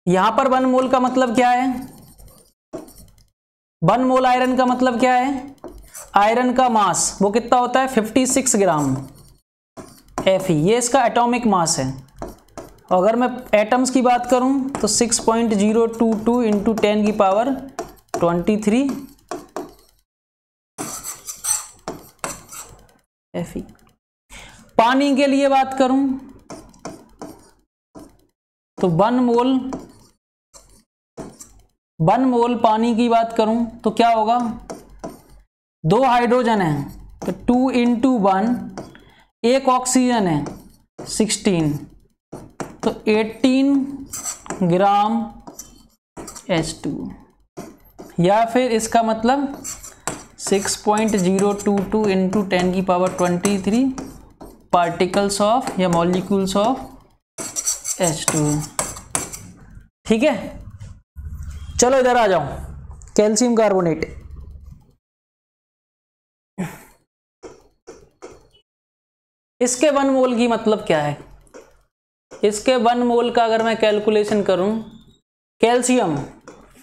यहां पर 1 मोल का मतलब क्या है? 1 मोल आयरन का मतलब क्या है? आयरन का मास वो कितना होता है? 56 ग्राम Fe। ये इसका एटॉमिक मास है। अगर मैं एटम्स की बात करूं तो 6.022 इंटू 10 की पावर 23 Fe। पानी के लिए बात करूं तो 1 मोल पानी की बात करूं तो क्या होगा? 2 हाइड्रोजन है तो 2 × 1, एक ऑक्सीजन है 16, तो 18 ग्राम H2, या फिर इसका मतलब 6.022 इंटू 10 की पावर 23 पार्टिकल्स ऑफ या मॉलिक्यूल्स ऑफ H2। ठीक है, चलो इधर आ जाओ। कैल्शियम कार्बोनेट, इसके 1 मोल की मतलब क्या है? इसके 1 मोल का अगर मैं कैलकुलेशन करूं, कैल्शियम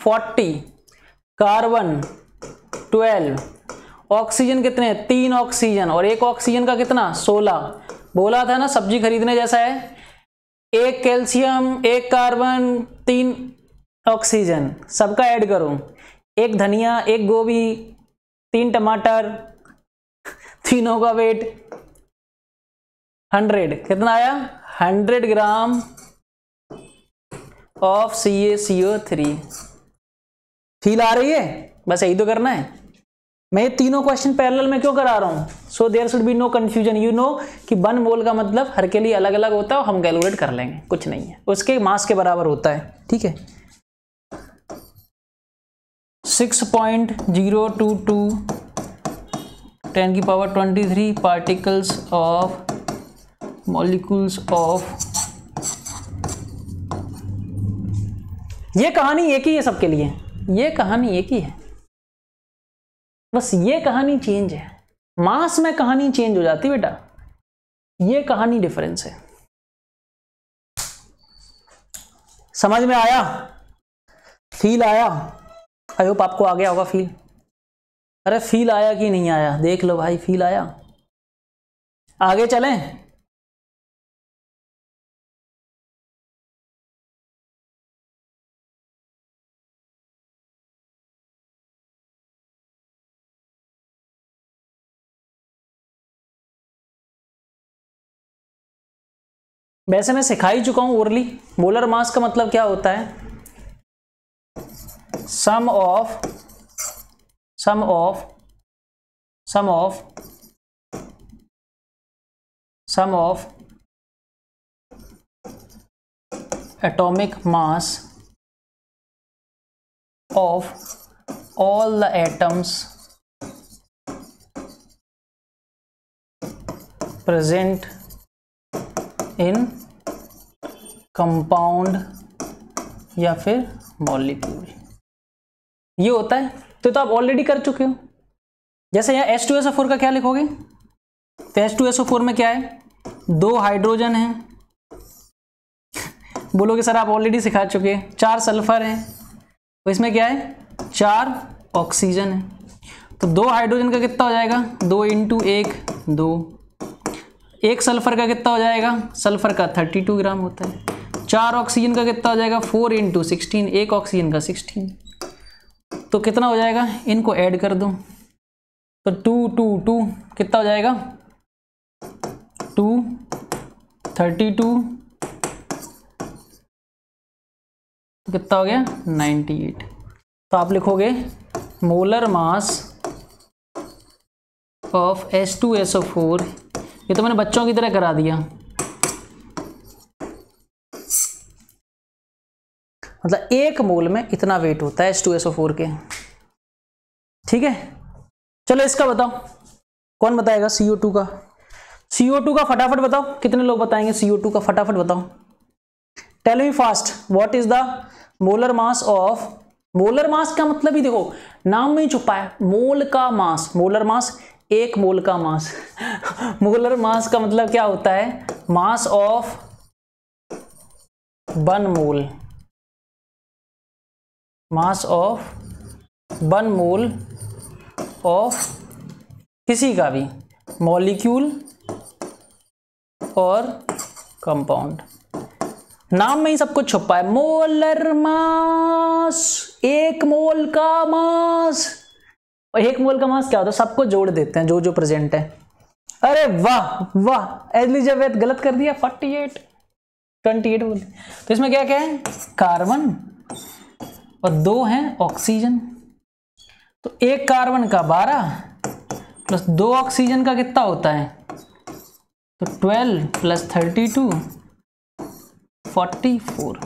40, कार्बन 12, ऑक्सीजन कितने? 3 ऑक्सीजन, और एक ऑक्सीजन का कितना? 16। बोला था ना सब्जी खरीदने जैसा है, एक कैल्शियम, एक कार्बन, 3 ऑक्सीजन, सबका ऐड करो। एक धनिया, एक गोभी, 3 टमाटर, तीनों का वेट 100। कितना आया? 100 ग्राम ऑफ CaCO3। फील आ रही है? बस यही तो करना है। मैं ये तीनों क्वेश्चन पैरेलल में क्यों करा रहा हूं? So there should be no confusion. You know कि 1 मोल का मतलब हर के लिए अलग अलग होता है, हम कैलकुलेट कर लेंगे, कुछ नहीं है, उसके मास के बराबर होता है। ठीक है, 6.022 10⁻23 पार्टिकल्स ऑफ मॉलिक्यूल्स ऑफ। ये कहानी एक ही है सबके लिए, ये कहानी एक ही है, बस ये कहानी चेंज है। मास में कहानी चेंज हो जाती बेटा, ये कहानी डिफरेंस है। समझ में आया? फील आया? आई होप आपको आ गया होगा फील। अरे फील आया कि नहीं आया देख लो भाई, फील आया? आगे चलें? वैसे मैं सिखा ही चुका हूं ओरली। मोलर मास का मतलब क्या होता है? Sum of atomic mass of all the atoms present in compound या फिर मॉलिक्यूल, ये होता है। तो आप ऑलरेडी कर चुके हो। जैसे यहाँ H2SO4 का क्या लिखोगे? तो H2SO4 में क्या है? 2 हाइड्रोजन हैं। बोलोगे सर आप ऑलरेडी सिखा चुके हैं। 4 सल्फर हैं, तो इसमें क्या है? 4 ऑक्सीजन है। तो 2 हाइड्रोजन का कितना हो जाएगा? 2 × 1 2। 1 सल्फर का कितना हो जाएगा? सल्फर का 32 ग्राम होता है। 4 ऑक्सीजन का कितना हो जाएगा? 4 × 16। 1 ऑक्सीजन का 16। तो कितना हो जाएगा? इनको ऐड कर दो तो 2 2 2 कितना हो जाएगा? 2 32 कितना हो गया? 98। तो आप लिखोगे मोलर मास ऑफ H2SO4। ये तो मैंने बच्चों की तरह करा दिया, मतलब 1 मोल में इतना वेट होता है H2SO4 के। ठीक है, चलो इसका बताओ, कौन बताएगा? CO2 का। CO2 का फटाफट बताओ, कितने लोग बताएंगे CO2 का? फटाफट बताओ। Tell me fast, what is the molar mass of. Molar mass का मतलब ही देखो, नाम में ही छुपा है, मोल का मास। मोलर मास 1 मोल का मास। मोलर मास का मतलब क्या होता है? Mass of 1 mole. Mass of 1 mole of किसी का भी मॉलिक्यूल और कंपाउंड। नाम में ही सब कुछ छुपा है। मोलर मास, 1 मोल का मास। और 1 मोल का मास क्या होता है? सबको जोड़ देते हैं जो जो प्रेजेंट है। अरे वाह वाह, एलिजाबेथ गलत कर दिया। 48 28 बोले। तो इसमें क्या क्या है? कार्बन और 2 हैं ऑक्सीजन। तो 1 कार्बन का 12 प्लस 2 ऑक्सीजन का कितना होता है? तो 12 प्लस 32 44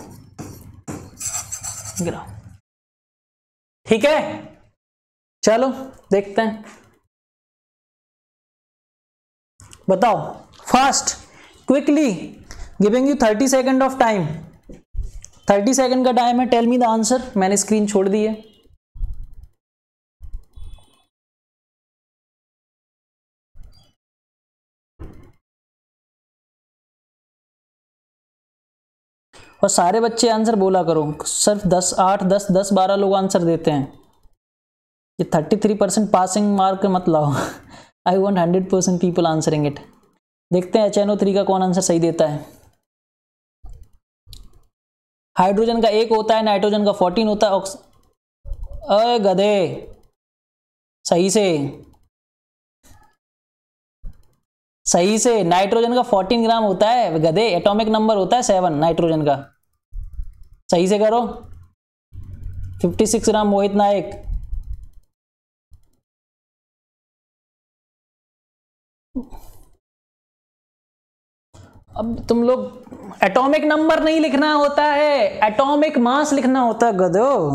ग्राम। ठीक है, चलो देखते हैं, बताओ fast quickly, giving you 30 second of time. 30 second का टाइम है। Tell me the answer. मैंने स्क्रीन छोड़ दी है। और सारे बच्चे आंसर बोला करो। सिर्फ 10 8 10 10 12 लोग आंसर देते हैं। ये 33% पासिंग मार्क मत लाओ। I want 100% people answering it. देखते हैं HNO3 का कौन आंसर सही देता है। हाइड्रोजन का 1 होता है, नाइट्रोजन का 14 होता है। अरे गधे, सही से नाइट्रोजन का 14 ग्राम होता है गधे। एटॉमिक नंबर होता है 7 नाइट्रोजन का। सही से करो। 56 ग्राम मोहित नायक। अब तुम लोग एटॉमिक नंबर नहीं लिखना होता है, एटॉमिक मास लिखना होता है गधो।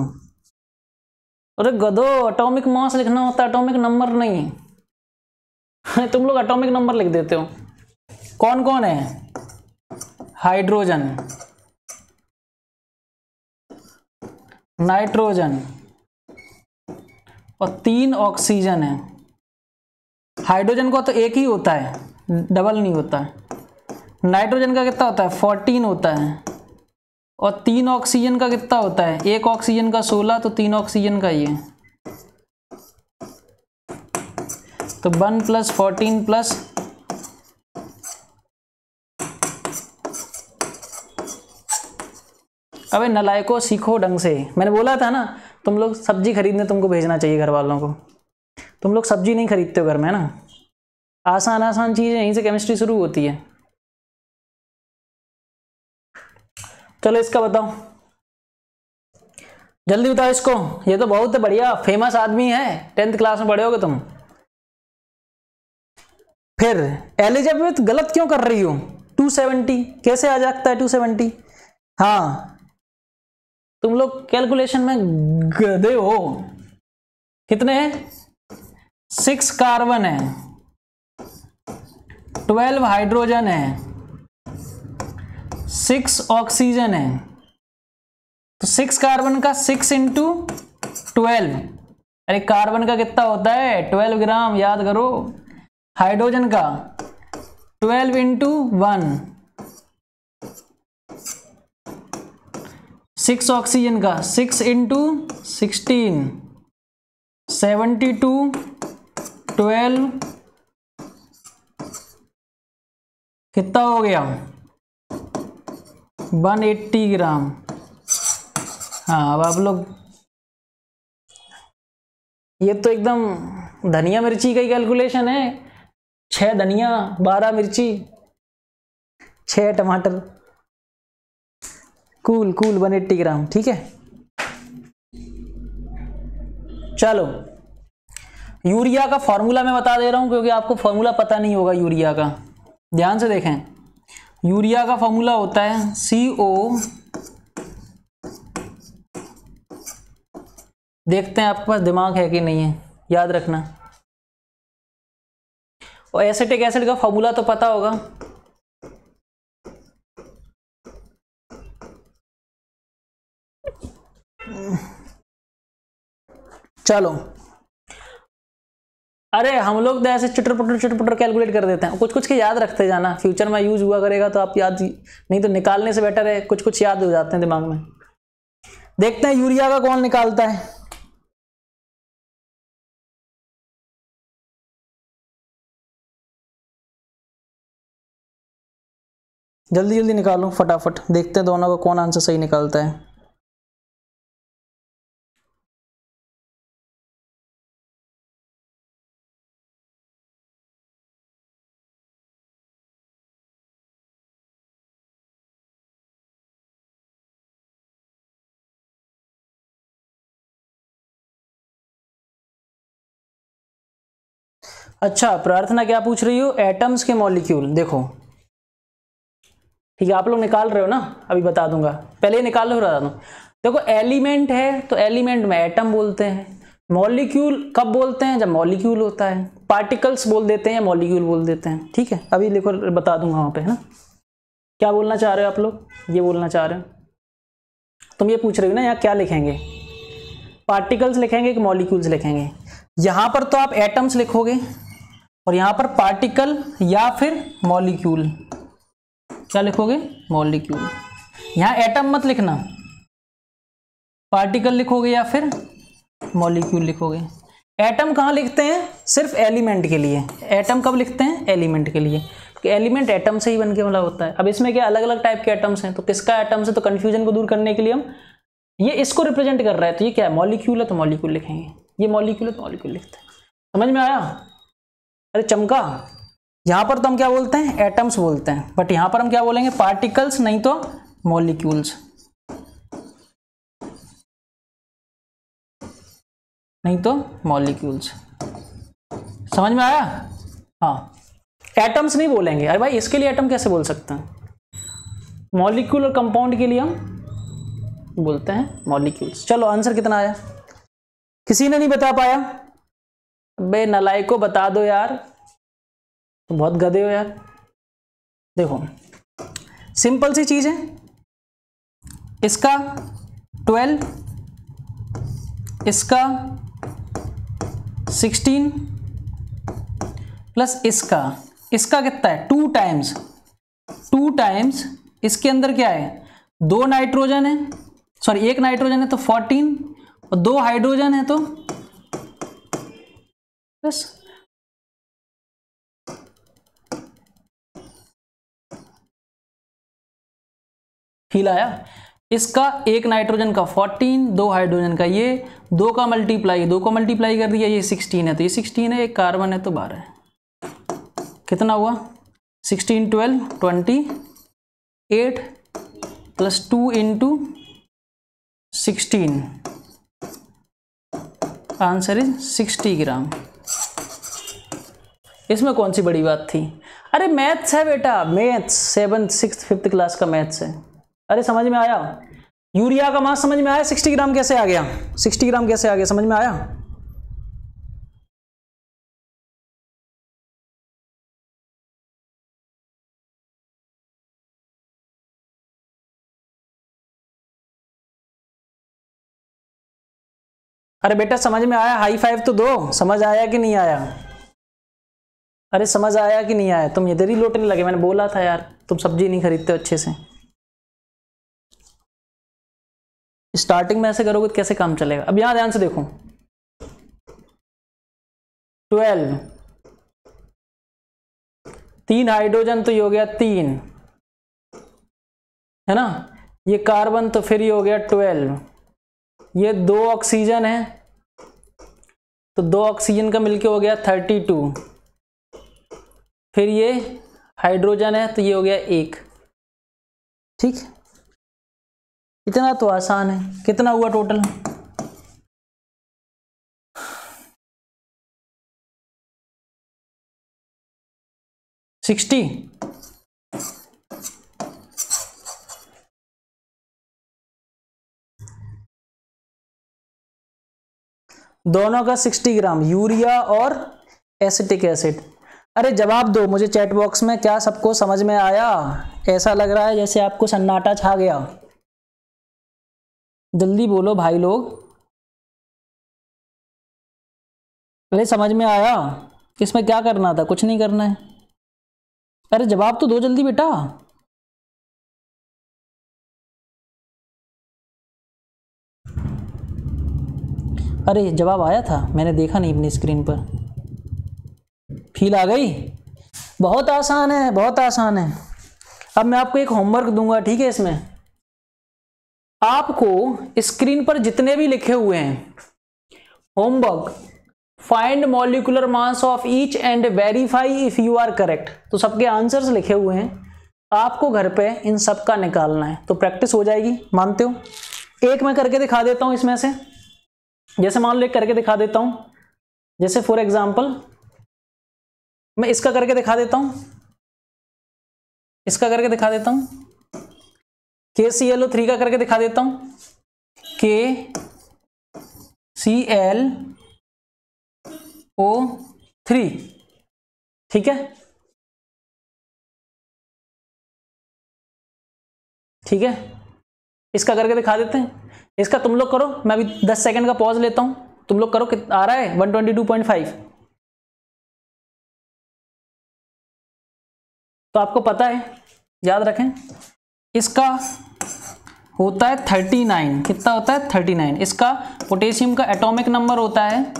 अरे गधो, एटॉमिक मास लिखना होता है, एटॉमिक नंबर नहीं। तुम लोग एटॉमिक नंबर लिख देते हो। कौन कौन है? हाइड्रोजन, नाइट्रोजन और 3 ऑक्सीजन है। हाइड्रोजन का तो एक ही होता है, डबल नहीं होता है। नाइट्रोजन का कितना होता है? 14 होता है। और 3 ऑक्सीजन का कितना होता है? एक ऑक्सीजन का 16, तो 3 ऑक्सीजन का ये, तो 1 + 14 प्लस अबे नलायको सीखो ढंग से। मैंने बोला था ना तुम लोग सब्जी खरीदने तुमको भेजना चाहिए घर वालों को। तुम लोग सब्जी नहीं खरीदते हो घर में ना। आसान आसान चीजें यहीं से केमिस्ट्री शुरू होती है। चलो इसका बताओ, जल्दी बताओ इसको। ये तो बहुत बढ़िया फेमस आदमी है, 10th क्लास में पढ़े होगे तुम। फिर एलिजाबेथ गलत क्यों कर रही हो? 270 कैसे आ जाता है? 270। हाँ तुम लोग कैलकुलेशन में गधे हो। कितने हैं? 6 कार्बन है, 12 हाइड्रोजन है, 6 ऑक्सीजन है। तो 6 कार्बन का 6 × 12, अरे कार्बन का कितना होता है? 12 ग्राम, याद करो। हाइड्रोजन का 12 × 1, 6 ऑक्सीजन का 6 × 16, 72, 12 कितना हो गया? 180 ग्राम। हाँ अब आप लोग, ये तो एकदम धनिया मिर्ची का ही कैलकुलेशन है। 6 धनिया, 12 मिर्ची, 6 टमाटर, कूल 180 ग्राम। ठीक है चलो, यूरिया का फॉर्मूला मैं बता दे रहा हूं क्योंकि आपको फॉर्मूला पता नहीं होगा यूरिया का। ध्यान से देखें, यूरिया का फॉर्मूला होता है CO। देखते हैं आपके पास दिमाग है कि नहीं है, याद रखना। और एसिटिक एसिड का फॉर्मूला तो पता होगा। चलो, अरे हम लोग तो ऐसे चुटर कैलकुलेट कर देते हैं। कुछ कुछ के याद रखते जाना, फ्यूचर में यूज हुआ करेगा तो आप याद, नहीं तो निकालने से बेटर है कुछ कुछ याद हो जाते हैं दिमाग में। देखते हैं यूरिया का कौन निकालता है। जल्दी जल्दी निकालो फटाफट, देखते हैं दोनों का कौन आंसर सही निकालता है। अच्छा प्रार्थना क्या पूछ रही हो? एटम्स के मॉलिक्यूल। देखो ठीक है, आप लोग निकाल रहे हो ना, अभी बता दूंगा, पहले निकाल लो बता दूं। देखो एलिमेंट है तो एलिमेंट में एटम बोलते हैं। मॉलिक्यूल कब बोलते हैं? जब मॉलिक्यूल होता है। पार्टिकल्स बोल देते हैं, मॉलिक्यूल बोल देते हैं। ठीक है, अभी देखो बता दूंगा वहां पे, है ना। क्या बोलना चाह रहे हो आप लोग? ये बोलना चाह रहे हो तुम, ये पूछ रहे हो ना यहाँ क्या लिखेंगे, पार्टिकल्स लिखेंगे कि मॉलिक्यूल्स लिखेंगे? यहां पर तो आप एटम्स लिखोगे और यहां पर पार्टिकल या फिर मॉलिक्यूल। क्या लिखोगे? मॉलिक्यूल। यहां एटम मत लिखना, पार्टिकल लिखोगे या फिर मॉलिक्यूल लिखोगे। एटम कहां लिखते हैं? सिर्फ एलिमेंट के लिए। एटम कब लिखते हैं? एलिमेंट के लिए, क्योंकि एलिमेंट एटम से ही बनके वाला होता है। अब इसमें क्या अलग अलग टाइप के एटम्स हैं, तो किसका एटम से, तो कंफ्यूजन को दूर करने के लिए हम ये इसको रिप्रेजेंट कर रहा है, तो ये क्या है? मॉलिक्यूल है तो मॉलिक्यूल लिखेंगे। ये मॉलिक्यूल है तो मॉलिक्यूल लिखते हैं। समझ में आया? अरे चमका, यहां पर तो हम क्या बोलते हैं? एटम्स बोलते हैं, बट यहां पर हम क्या बोलेंगे? पार्टिकल्स, नहीं तो मॉलिक्यूल्स, नहीं तो मॉलिक्यूल्स। समझ में आया? हाँ, एटम्स नहीं बोलेंगे। अरे भाई इसके लिए एटम कैसे बोल सकते हैं? मॉलिक्यूल और कंपाउंड के लिए हम बोलते हैं मॉलिक्यूल्स। चलो आंसर कितना आया? किसी ने नहीं बता पाया? बे नलायको बता दो यार। तो बहुत गधे हो यार। देखो सिंपल सी चीज है, इसका 12, इसका 16 प्लस इसका कितना है 2 टाइम्स इसके अंदर क्या है 2 नाइट्रोजन है, सॉरी 1 नाइट्रोजन है तो 14 और 2 हाइड्रोजन है तो बस। फील आया? इसका 1 नाइट्रोजन का 14, 2 हाइड्रोजन का ये 2 का मल्टीप्लाई कर दिया, ये 16 है तो ये 16 है, एक कार्बन है तो 12 है। कितना हुआ 16 12 28 प्लस 2 इंटू 16, आंसर इज 60 ग्राम। इसमें कौन सी बड़ी बात थी? अरे मैथ्स है बेटा, maths 7th 6th 5th class का मैथ्स है। अरे समझ में आया? यूरिया का मास समझ में आया? 60 ग्राम कैसे आ गया? 60 ग्राम कैसे आ गया, समझ में आया? अरे बेटा समझ में आया? हाई फाइव तो दो। समझ आया कि नहीं आया? अरे समझ आया कि नहीं आया? तुम इधर ही लौटने लगे, मैंने बोला था यार तुम सब्जी नहीं खरीदते अच्छे से। स्टार्टिंग में ऐसे करोगे तो कैसे काम चलेगा? अब यहां ध्यान से देखो, 12, 3 हाइड्रोजन तो ये हो गया 3 है ना, ये कार्बन तो फिर ये हो गया 12, ये 2 ऑक्सीजन है तो 2 ऑक्सीजन का मिलके हो गया 32, फिर ये हाइड्रोजन है तो ये हो गया 1। ठीक, इतना तो आसान है। कितना हुआ टोटल? $60। दोनों का 60 ग्राम, यूरिया और एसिटिक एसिड। अरे जवाब दो मुझे चैट बॉक्स में, क्या सबको समझ में आया? ऐसा लग रहा है जैसे आपको सन्नाटा छा गया। जल्दी बोलो भाई लोग। अरे समझ में आया? इसमें क्या करना था? कुछ नहीं करना है। अरे जवाब तो दो जल्दी बेटा। अरे जवाब आया था, मैंने देखा नहीं अपनी स्क्रीन पर। फील आ गई? बहुत आसान है, बहुत आसान है। अब मैं आपको एक होमवर्क दूंगा, ठीक है? इसमें आपको स्क्रीन पर जितने भी लिखे हुए हैं homework, find molecular mass of each and verify if you are correct, तो सबके आंसर्स लिखे हुए हैं, आपको घर पे इन सब का निकालना है, तो प्रैक्टिस हो जाएगी। मानते हो? एक मैं करके दिखा देता हूं इसमें से, जैसे मान लो एक करके दिखा देता हूं, जैसे फॉर एग्जांपल मैं इसका करके दिखा देता हूं, इसका करके दिखा देता हूं, KClO3 का करके दिखा देता हूं, KClO3, ठीक है? ठीक है, इसका करके दिखा देते हैं। इसका तुम लोग करो, मैं अभी 10 सेकंड का पॉज लेता हूं, तुम लोग करो। कितना आ रहा है? 122.5। तो आपको पता है, याद रखें, इसका होता है 39। कितना होता है? 39। इसका पोटेशियम का एटॉमिक नंबर होता है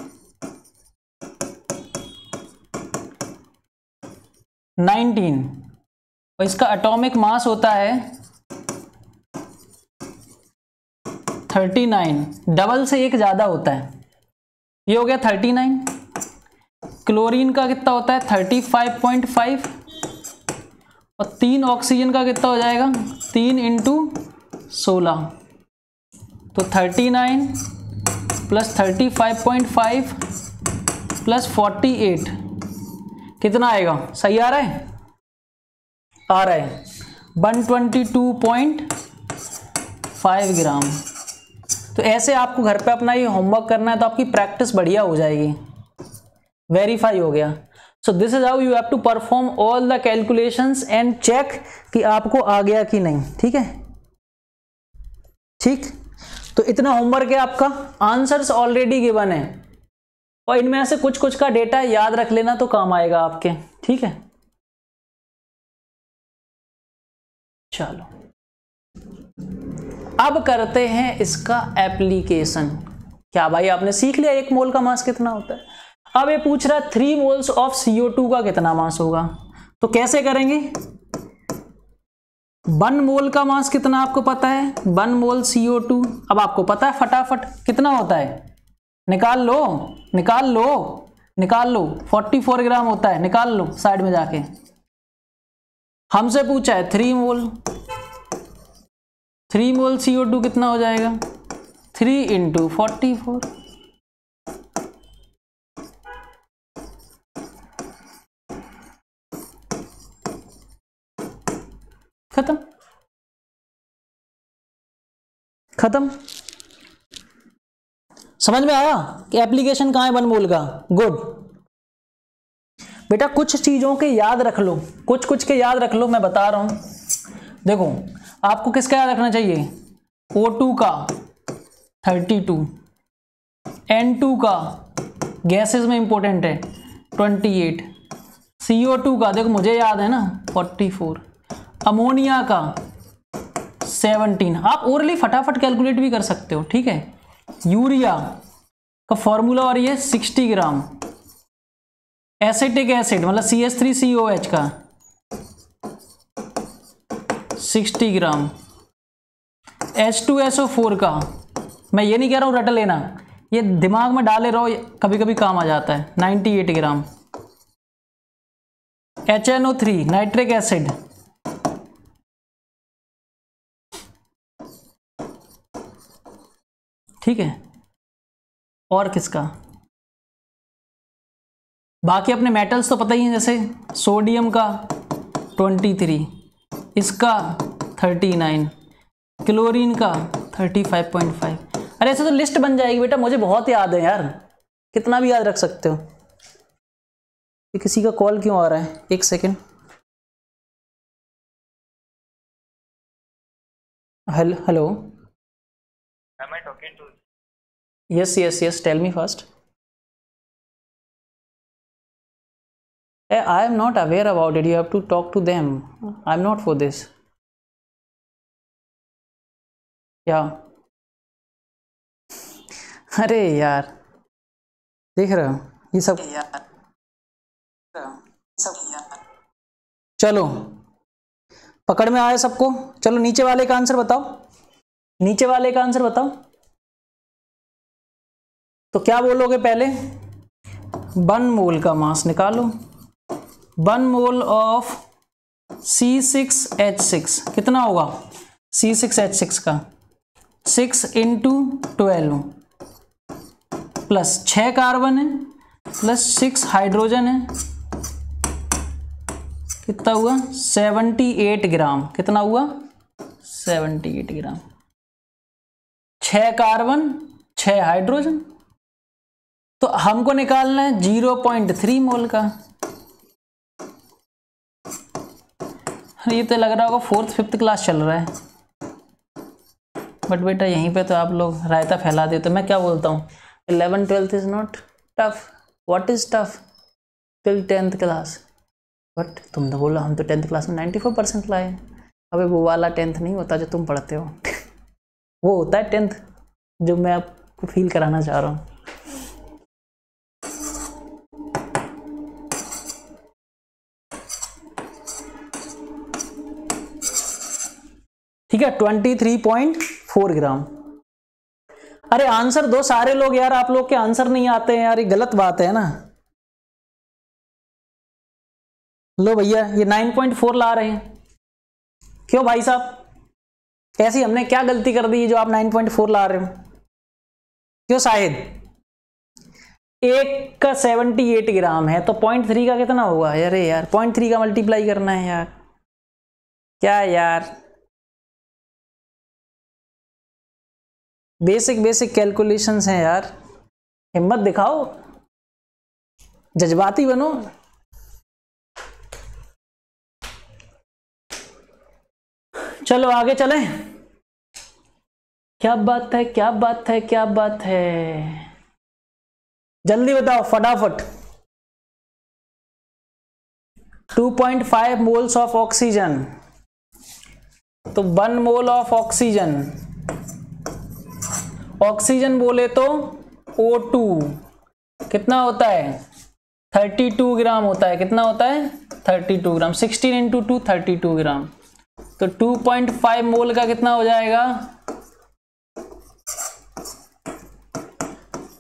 19 और इसका एटॉमिक मास होता है 39। डबल से एक ज्यादा होता है, ये हो गया 39। क्लोरीन का कितना होता है? 35.5 और 3 ऑक्सीजन का कितना हो जाएगा? 3 इंटू 16, तो 39 प्लस 35.5 प्लस 48 कितना आएगा? सही आ रहा है? आ रहा है 122.5 ग्राम। तो ऐसे आपको घर पे अपना ये होमवर्क करना है, तो आपकी प्रैक्टिस बढ़िया हो जाएगी। वेरीफाई हो गया। So this is how you have to perform all the calculations and check कि आपको आ गया कि नहीं। ठीक है, ठीक। तो इतना होमवर्क है आपका, आंसर्स ऑलरेडी गिवन है और इनमें से कुछ कुछ का डेटा याद रख लेना तो काम आएगा आपके। ठीक है, चलो अब करते हैं इसका एप्लीकेशन। क्या भाई आपने सीख लिया 1 मोल का मास कितना होता है। अब ये पूछ रहा है 3 मोल्स ऑफ CO2 का कितना मास होगा। तो कैसे करेंगे, 1 मोल का मास कितना आपको पता है, 1 मोल CO2। अब आपको पता है फटाफट कितना होता है, निकाल लो निकाल लो निकाल लो, 44 ग्राम होता है, निकाल लो साइड में जाके। हमसे पूछा है 3 मोल, 3 मोल CO2 कितना हो जाएगा, 3 इंटू 44। खत्म खत्म। समझ में आया कि एप्लीकेशन कहां है 1 मोल का। गुड बेटा, कुछ चीजों के याद रख लो, कुछ कुछ के याद रख लो, मैं बता रहा हूं। देखो आपको किसका याद रखना चाहिए, O2 का 32, N2 का गैसेस में इंपॉर्टेंट है 28, CO2 का देखो मुझे याद है ना 44, अमोनिया का 17। आप ओरली फटाफट कैलकुलेट भी कर सकते हो। ठीक है, यूरिया का फॉर्मूला और ये 60 ग्राम, एसिटिक एसिड मतलब CH3COH का 60 ग्राम, H2SO4 का, मैं ये नहीं कह रहा हूं रट लेना, ये दिमाग में डाले रहो, कभी कभी काम आ जाता है, 98 ग्राम, HNO3 नाइट्रिक एसिड ठीक है, और किसका, बाकी अपने मेटल्स तो पता ही है, जैसे सोडियम का 23, इसका 39, क्लोरीन का 35.5। अरे ऐसे तो लिस्ट बन जाएगी बेटा, मुझे बहुत याद है यार, कितना भी याद रख सकते हो। ये किसी का कॉल क्यों आ रहा है, एक second. Hello, Am I talking to? yes, tell me first. I am not aware about it, you have to talk to them, I am not for this. Yeah. अरे यार देख रहे हो ये सब चलो पकड़ में आया सबको। चलो नीचे वाले का आंसर बताओ, नीचे वाले का आंसर बताओ। तो क्या बोलोगे पहले, 1 मोल का मास निकालो, 1 मोल ऑफ C6H6 कितना होगा, C6H6 का 6 इंटू 12 प्लस 6 कार्बन है प्लस 6 हाइड्रोजन है, कितना हुआ 78 ग्राम, कितना हुआ 78 ग्राम, 6 कार्बन 6 हाइड्रोजन। तो हमको निकालना है 0.3 मोल का। ये तो लग रहा होगा 4th 5th क्लास चल रहा है, बट बेटा यहीं पे तो आप लोग रायता फैला देते। तो मैं क्या बोलता हूँ, 11th 12th is not tough, what is tough till 10th class. But तुमने बोला हम तो 10th क्लास में 94% लाए। अबे वो वाला 10th नहीं होता जो तुम पढ़ते हो वो होता है 10th जो मैं आपको फील कराना चाह रहा हूँ। ठीक है, 23.4 ग्राम। अरे आंसर दो सारे लोग यार, आप लोग के आंसर नहीं आते हैं यार, ये गलत बात है ना। लो भैया ये 9.4 ला रहे हैं, क्यों भाई साहब ऐसी हमने क्या गलती कर दी जो आप 9.4 ला रहे हो, क्यों शायद एक का 78 ग्राम है तो 0.3 का कितना हुआ। अरे यार 0.3 का मल्टीप्लाई करना है यार, क्या यार बेसिक कैलकुलेशंस हैं यार, हिम्मत दिखाओ, जज्बाती बनो। चलो आगे चलें। क्या बात है, क्या बात है, क्या बात है, जल्दी बताओ फटाफट। 2.5 मोल्स ऑफ ऑक्सीजन, तो 1 मोल ऑफ ऑक्सीजन, ऑक्सीजन बोले तो O2 कितना होता है, 32 ग्राम होता है। कितना होता है, 32 ग्राम। 16 इंटू 2 32 ग्राम, तो 2.5 मोल का कितना हो जाएगा,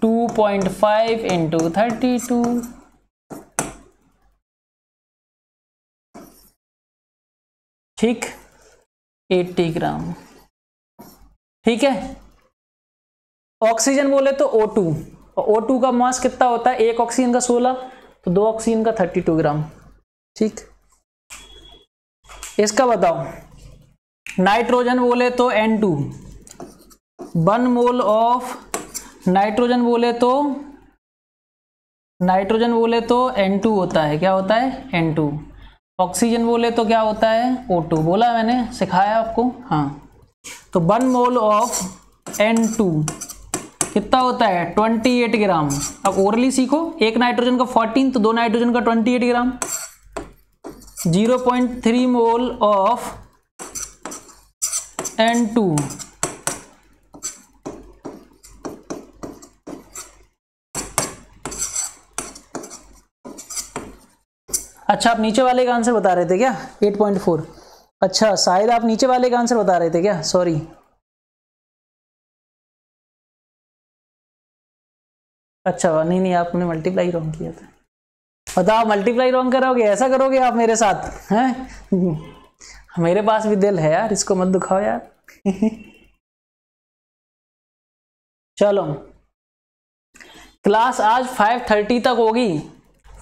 2.5 इंटू 32, ठीक, 80 ग्राम। ठीक है, ऑक्सीजन बोले तो O2, और O2 का मास कितना होता है, एक ऑक्सीजन का 16, तो 2 ऑक्सीजन का 32 ग्राम। ठीक, इसका बताओ। नाइट्रोजन बोले तो N2, 1 मोल ऑफ नाइट्रोजन बोले तो N2 होता है। क्या होता है, N2। ऑक्सीजन बोले तो क्या होता है, O2। बोला मैंने, सिखाया आपको, हाँ। तो 1 मोल ऑफ N2 कितना होता है, 28 ग्राम। अब ओरली सीखो, एक नाइट्रोजन का 14, तो 2 नाइट्रोजन का 28 ग्राम। 0.3 मोल ऑफ N2 अच्छा, आप नीचे वाले का आंसर बता रहे थे क्या, 8.4। अच्छा, शायद आप नीचे वाले का आंसर बता रहे थे क्या, सॉरी। अच्छा, नहीं, आपने मल्टीप्लाई रॉन्ग किया था। बताओ, मल्टीप्लाई रॉन्ग करोगे, ऐसा करोगे आप मेरे साथ हैं? मेरे पास भी दिल है यार, इसको मत दुखाओ यार। चलो, क्लास आज 5:30 तक होगी,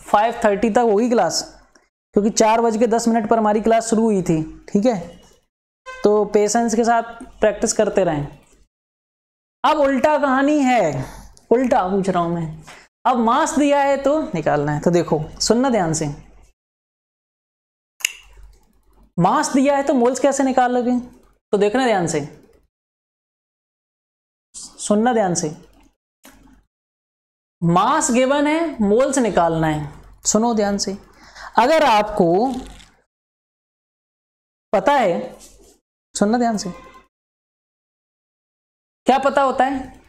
5:30 तक होगी क्लास, क्योंकि 4:10 पर हमारी क्लास शुरू हुई थी। ठीक है, तो पेशेंस के साथ प्रैक्टिस करते रहें। अब उल्टा कहानी है, उल्टा पूछ रहा हूं मैं। अब मास दिया है तो निकालना है। तो देखो, सुनना ध्यान से, मास दिया है तो मोल्स कैसे निकालोगे, तो देखना ध्यान से, सुनना ध्यान से। मास गिवन है, मोल्स निकालना है। सुनो ध्यान से, अगर आपको पता है, सुनना ध्यान से, क्या पता होता है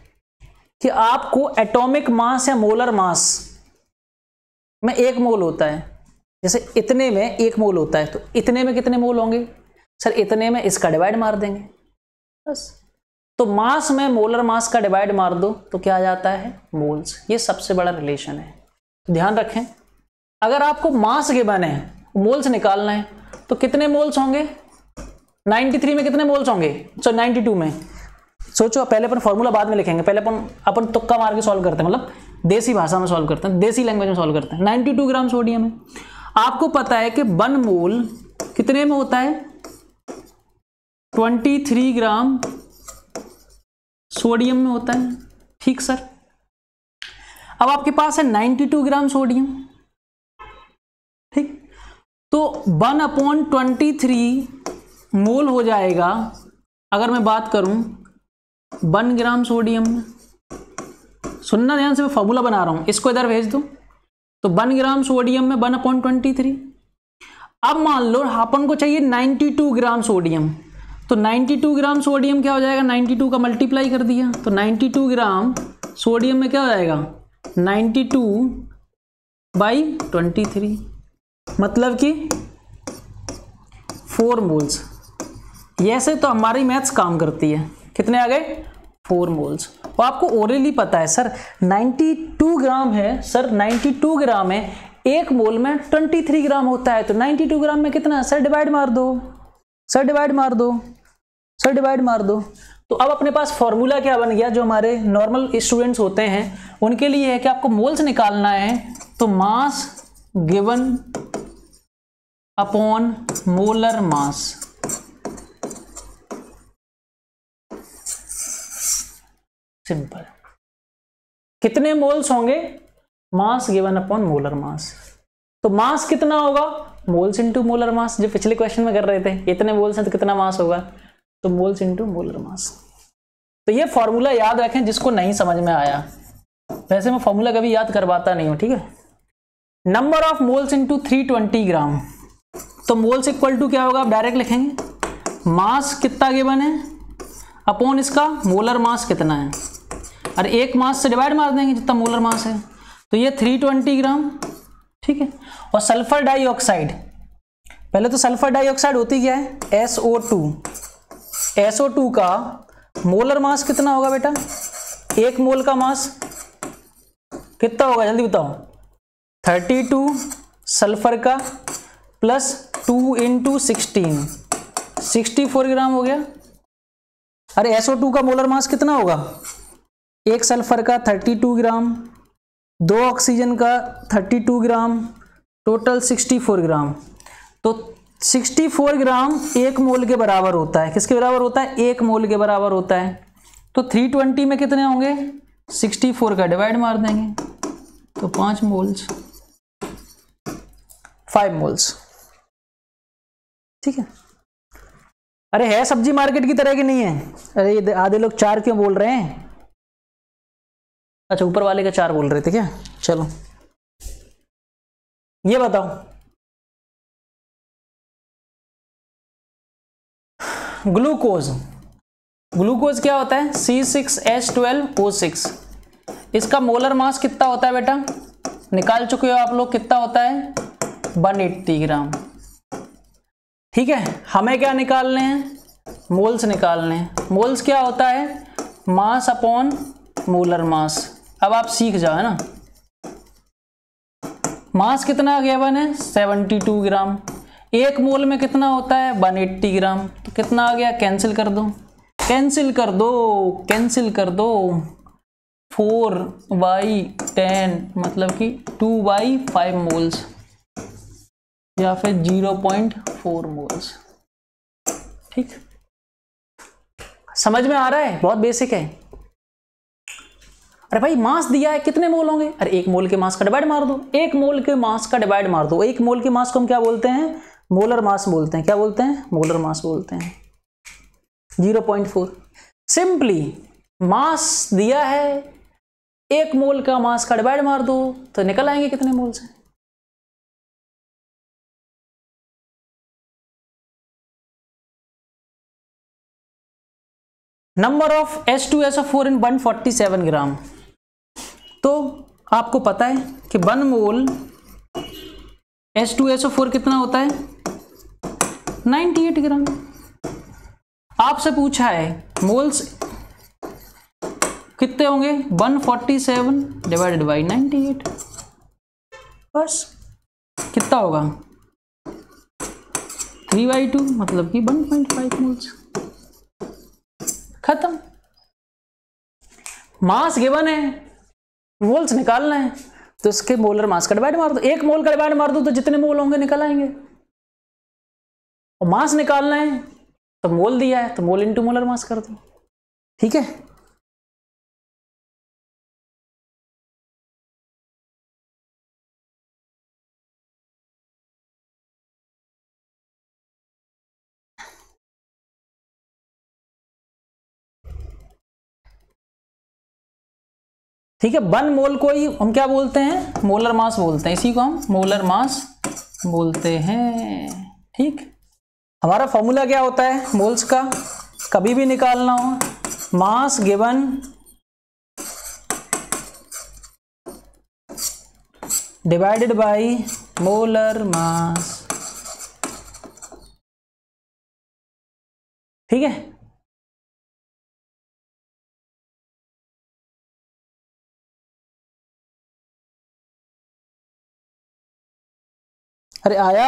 कि आपको एटॉमिक मास या मोलर मास में 1 मोल होता है। जैसे इतने में 1 मोल होता है, तो इतने में कितने मोल होंगे, सर इतने में इसका डिवाइड मार देंगे बस। तो मास में मोलर मास का डिवाइड मार दो तो क्या आ जाता है, मोल्स। ये सबसे बड़ा रिलेशन है, तो ध्यान रखें। अगर आपको मास गिवन है, मोल्स निकालना है, तो कितने मोल्स होंगे, 93 में कितने मोल्स होंगे, सो 92 में। सोचो, पहले अपन फॉर्मूला बाद में लिखेंगे, पहले अपन तुक्का मार के सॉल्व करते हैं, मतलब देसी भाषा में सॉल्व करते हैं, देसी लैंग्वेज में सॉल्व करते हैं। 92 ग्राम सोडियम है। आपको पता है कि 1 मोल कितने में होता है, 23 ग्राम सोडियम में होता है। ठीक सर, अब आपके पास है 92 ग्राम सोडियम। ठीक, तो 1/23 मोल हो जाएगा। अगर मैं बात करूं 1 ग्राम सोडियम में, सुनना ध्यान से, मैं फॉर्मूला बना रहा हूं, इसको इधर भेज दो। तो 1 ग्राम सोडियम में 1/23। अब मान लो अपन को चाहिए 92 ग्राम सोडियम, तो 92 ग्राम सोडियम क्या हो जाएगा, 92 का मल्टीप्लाई कर दिया, तो 92 ग्राम सोडियम में क्या हो जाएगा, 92/23, मतलब कि 4 मोल्स। ऐसे तो हमारी मैथ्स काम करती है। कितने आ गए, 4 मोल्स। और आपको ओरली पता है सर 92 ग्राम है, सर 92 ग्राम है, 1 मोल में 23 ग्राम होता है, तो 92 ग्राम में कितना, सर डिवाइड मार दो, सर डिवाइड मार दो, सर डिवाइड मार दो। तो अब अपने पास फॉर्मूला क्या बन गया, जो हमारे नॉर्मल स्टूडेंट्स होते हैं उनके लिए है कि आपको मोल्स निकालना है, तो मास गिवन अपॉन मोलर मास। सिंपल, कितने मोल्स होंगे, मास गिवन अपॉन मोलर मास। तो मास कितना होगा, मोल्स इनटू मोलर मास, जो पिछले क्वेश्चन में कर रहे थे, इतने मोल्स हैं तो कितना मास होगा, तो मोल्स इनटू मोलर मास। तो ये फॉर्मूला याद रखें जिसको नहीं समझ में आया, वैसे मैं फॉर्मूला कभी याद करवाता नहीं हूं, ठीक है। नंबर ऑफ मोल्स इनटू 320 ग्राम, तो मोल्स इक्वल टू क्या होगा, आप डायरेक्ट लिखेंगे मास कितना गिवन है अपॉन इसका मोलर मास कितना है, और एक मास से डिवाइड मार देंगे जितना मोलर मास है, तो ये 320 ग्राम, ठीक है। और सल्फर डाइऑक्साइड, पहले तो सल्फर डाइऑक्साइड होती क्या है, SO2। SO2 का मोलर मास कितना होगा बेटा, एक मोल का मास कितना होगा जल्दी बताओ, 32 सल्फर का प्लस 2 इंटू 16, 64 ग्राम हो गया। अरे SO2 का मोलर मास कितना होगा, एक सल्फर का 32 ग्राम, दो ऑक्सीजन का 32 ग्राम, टोटल 64 ग्राम। तो 64 ग्राम एक मोल के बराबर होता है, किसके बराबर होता है, एक मोल के बराबर होता है। तो 320 में कितने होंगे, 64 का डिवाइड मार देंगे, तो 5 मोल्स, 5 मोल्स, ठीक है। अरे है सब्जी मार्केट की तरह की नहीं है, अरे ये आधे लोग 4 क्यों बोल रहे हैं, अच्छा ऊपर वाले का 4 बोल रहे थे क्या, चलो ये बताओ, ग्लूकोज, ग्लूकोज क्या होता है, C6H12O6, इसका मोलर मास कितना होता है बेटा, निकाल चुके हो आप लोग, कितना होता है 180 ग्राम, ठीक है। हमें क्या निकालने हैं, मोल्स निकालने हैं। मोल्स क्या होता है, मास अपॉन मोलर मास। अब आप सीख जाओ, है ना। मास कितना गिवन है 72 ग्राम, एक मोल में कितना होता है 180 ग्राम, तो कितना आ गया, कैंसिल कर दो, कैंसिल कर दो, कैंसिल कर दो, 4/10 मतलब कि 2/5 मोल्स या फिर 0.4 मोल्स, ठीक। समझ में आ रहा है, बहुत बेसिक है। अरे भाई मास दिया है, कितने मोल होंगे, अरे एक मोल के मास का डिवाइड मार दो, एक मोल के मास का डिवाइड मार दो। एक मोल के मास को हम क्या बोलते हैं, मोलर मास बोलते हैं, क्या बोलते हैं, मोलर मास बोलते हैं, 0.4। सिंपली मास दिया है, एक मोल का मास का डिवाइड मार दो, तो निकल आएंगे कितने मोल्स हैं। नंबर ऑफ H2SO4 इन 147 ग्राम, तो आपको पता है कि 1 मोल H2SO4 कितना होता है 98 ग्राम। आपसे पूछा है मोल्स कितने होंगे 147 डिवाइडेड बाई 98, बस कितना होगा 3/2 मतलब कि 1.5 मोल्स, खत्म। मास गिवन है, मोल्स निकालना है, तो इसके मोलर मास का डिवाइड मार दो, एक मोल का डिवाइड मार दो तो जितने मोल होंगे निकल आएंगे। और मास निकालना है तो मोल दिया है तो मोल इनटू मोलर मास कर दो, ठीक है। ठीक है, 1 मोल को ही हम क्या बोलते हैं, मोलर मास बोलते हैं, इसी को हम मोलर मास बोलते हैं, ठीक। हमारा फॉर्मूला क्या होता है मोल्स का, कभी भी निकालना हो, mass given divided by molar mass, ठीक है। अरे आया,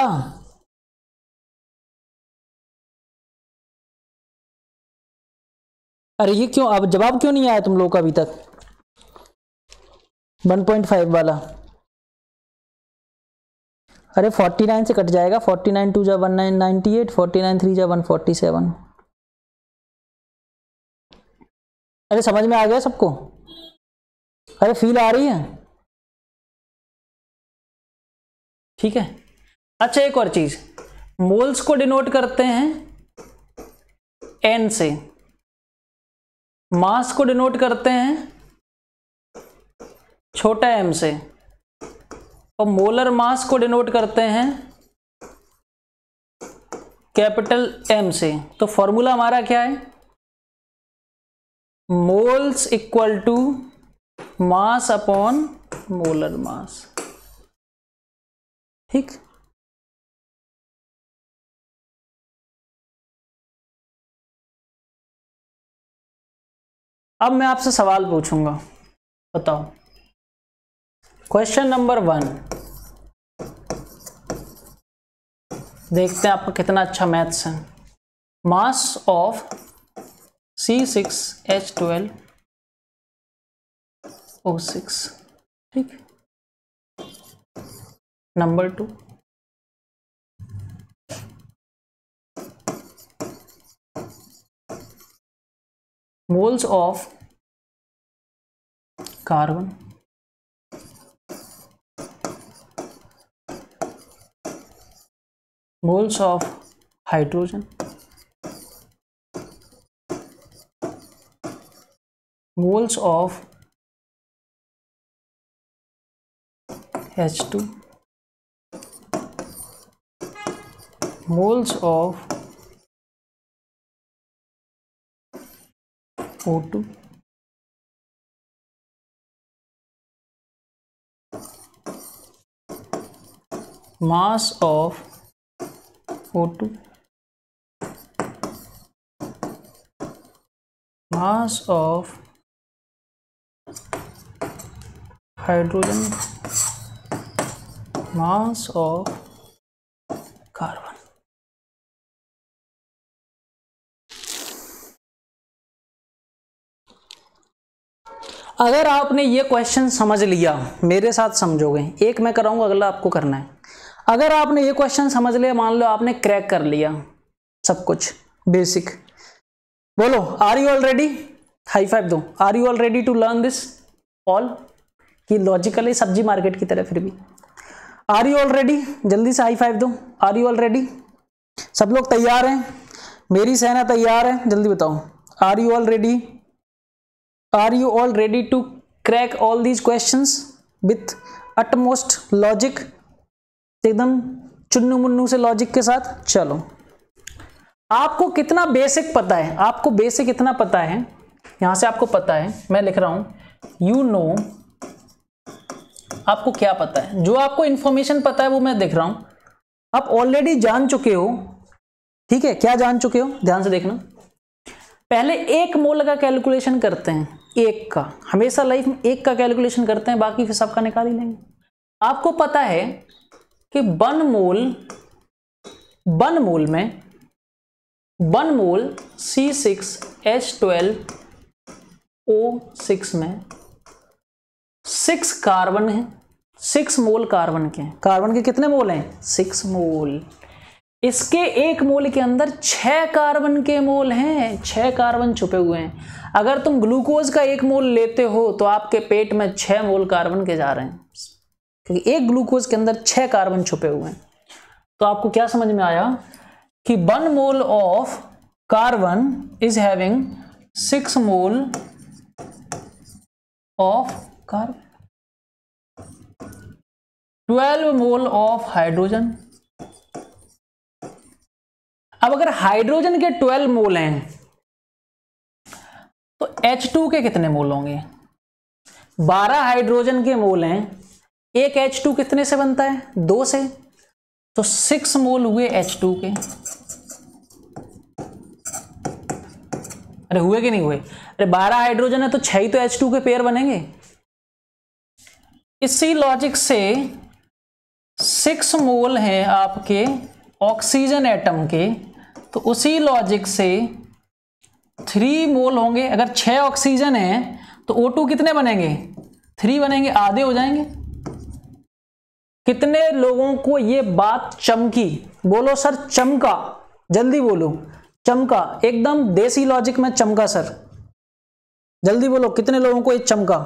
अरे ये क्यों, अब जवाब क्यों नहीं आया तुम लोग का अभी तक 1.5 वाला। अरे 49 से कट जाएगा, 49 2 जा 1998, 49 3 जा 147। अरे समझ में आ गया सबको, अरे फील आ रही है, ठीक है। अच्छा एक और चीज, मोल्स को डिनोट करते हैं एन से, मास को डिनोट करते हैं छोटा एम से, और मोलर मास को डिनोट करते हैं कैपिटल एम से। तो फॉर्मूला हमारा क्या है, moles equal to mass upon molar mass. ठीक, अब मैं आपसे सवाल पूछूंगा, बताओ। क्वेश्चन नंबर 1, देखते हैं आपका कितना अच्छा मैथ्स है। Mass of C6H12O6। ठीक, number 2, moles of carbon, moles of hydrogen, moles of H2, moles of O2, mass of O2, mass of hydrogen, mass of carbon। अगर आपने ये क्वेश्चन समझ लिया, मेरे साथ समझोगे, एक मैं कराऊंगा, अगला आपको करना है। अगर आपने ये क्वेश्चन समझ लिया, मान लो आपने क्रैक कर लिया सब कुछ बेसिक, बोलो are you all ready? High five दो। Are you all ready to learn this all? कि लॉजिकली सब्जी मार्केट की तरह, फिर भी आर यू ऑल रेडी? जल्दी से हाई फाइव दो। Are you all ready? सब लोग तैयार हैं? मेरी सेना तैयार है? जल्दी बताओ, are you all ready? Are you all ready to crack all these questions with utmost logic? एकदम चुन्नू मुन्नू से लॉजिक के साथ। चलो, आपको कितना बेसिक पता है? आपको बेसिक इतना पता है, यहां से आपको पता है, मैं लिख रहा हूं यू नो। आपको क्या पता है? जो आपको इंफॉर्मेशन पता है वो मैं देख रहा हूं, आप ऑलरेडी जान चुके हो। ठीक है, क्या जान चुके हो? ध्यान से देखना। पहले एक मोल का कैलकुलेशन करते हैं, एक का, हमेशा लाइफ में एक का कैलकुलेशन करते हैं, बाकी फिर सबका निकाल ही लेंगे। आपको पता है कि वन मोल C6H12O6 में 6 कार्बन है, 6 मोल कार्बन के हैं। कार्बन के कितने मोल हैं? 6 मोल। इसके एक मोल के अंदर 6 कार्बन के मोल हैं, 6 कार्बन छुपे हुए हैं। अगर तुम ग्लूकोज का एक मोल लेते हो तो आपके पेट में 6 मोल कार्बन के जा रहे हैं, क्योंकि एक ग्लूकोज के अंदर 6 कार्बन छुपे हुए हैं। तो आपको क्या समझ में आया कि 1 mole of carbon is having 6 mole of carbon, 12 mole of hydrogen. अब अगर हाइड्रोजन के 12 मोल हैं तो H2 के कितने मोल होंगे? 12 हाइड्रोजन के मोल हैं, एक H2 कितने से बनता है? 2 से, तो 6 मोल हुए H2 के। अरे हुए कि नहीं हुए? अरे 12 हाइड्रोजन है तो 6 ही तो H2 के पेयर बनेंगे। इसी लॉजिक से 6 मोल हैं आपके ऑक्सीजन एटम के, तो उसी लॉजिक से 3 मोल होंगे। अगर 6 ऑक्सीजन है तो O2 कितने बनेंगे? 3 बनेंगे, आधे हो जाएंगे। कितने लोगों को ये बात चमकी? बोलो सर चमका, जल्दी बोलो चमका, एकदम देसी लॉजिक में चमका सर, जल्दी बोलो कितने लोगों को ये चमका?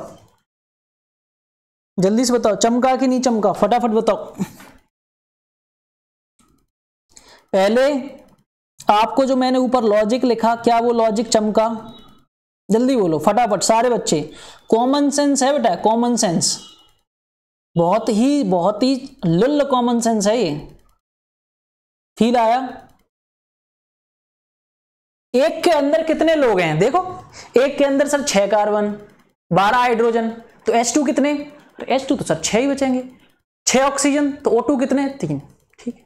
जल्दी से बताओ, चमका कि नहीं चमका? फटाफट बताओ। पहले आपको जो मैंने ऊपर लॉजिक लिखा, क्या वो लॉजिक चमका? जल्दी बोलो फटाफट सारे बच्चे। कॉमन सेंस है बेटा, कॉमन सेंस, बहुत ही लुल्ल कॉमन सेंस है ये। फील आया? एक के अंदर कितने लोग हैं देखो, एक के अंदर सर 6 कार्बन 12 हाइड्रोजन, तो H2 कितने? तो H2 तो सर 6 ही बचेंगे। 6 ऑक्सीजन, तो O2 कितने? 3। ठीक है,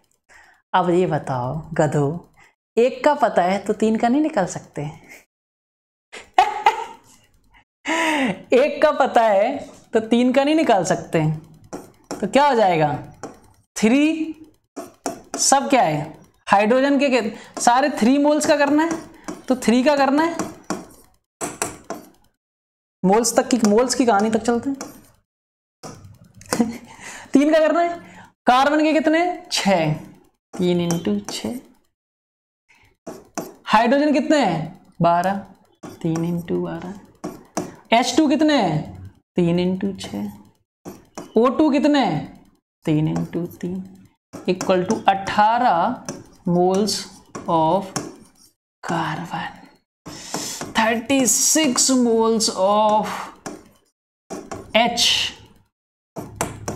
अब ये बताओ गधो, एक का पता है तो 3 का नहीं निकाल सकते? एक का पता है तो 3 का नहीं निकाल सकते, तो क्या हो जाएगा? 3 सब क्या है? हाइड्रोजन के सारे 3 मोल्स का करना है, तो 3 का करना है। मोल्स की कहानी तक चलते हैं। 3 का करना है। कार्बन के कितने? 6, 3 इंटू 6। हाइड्रोजन कितने हैं? 12, 3 इंटू 12। H2 कितने हैं? 3 इंटू 6। O2 कितने? 3 into 3 equal to 18 moles of carbon, 36 moles of H,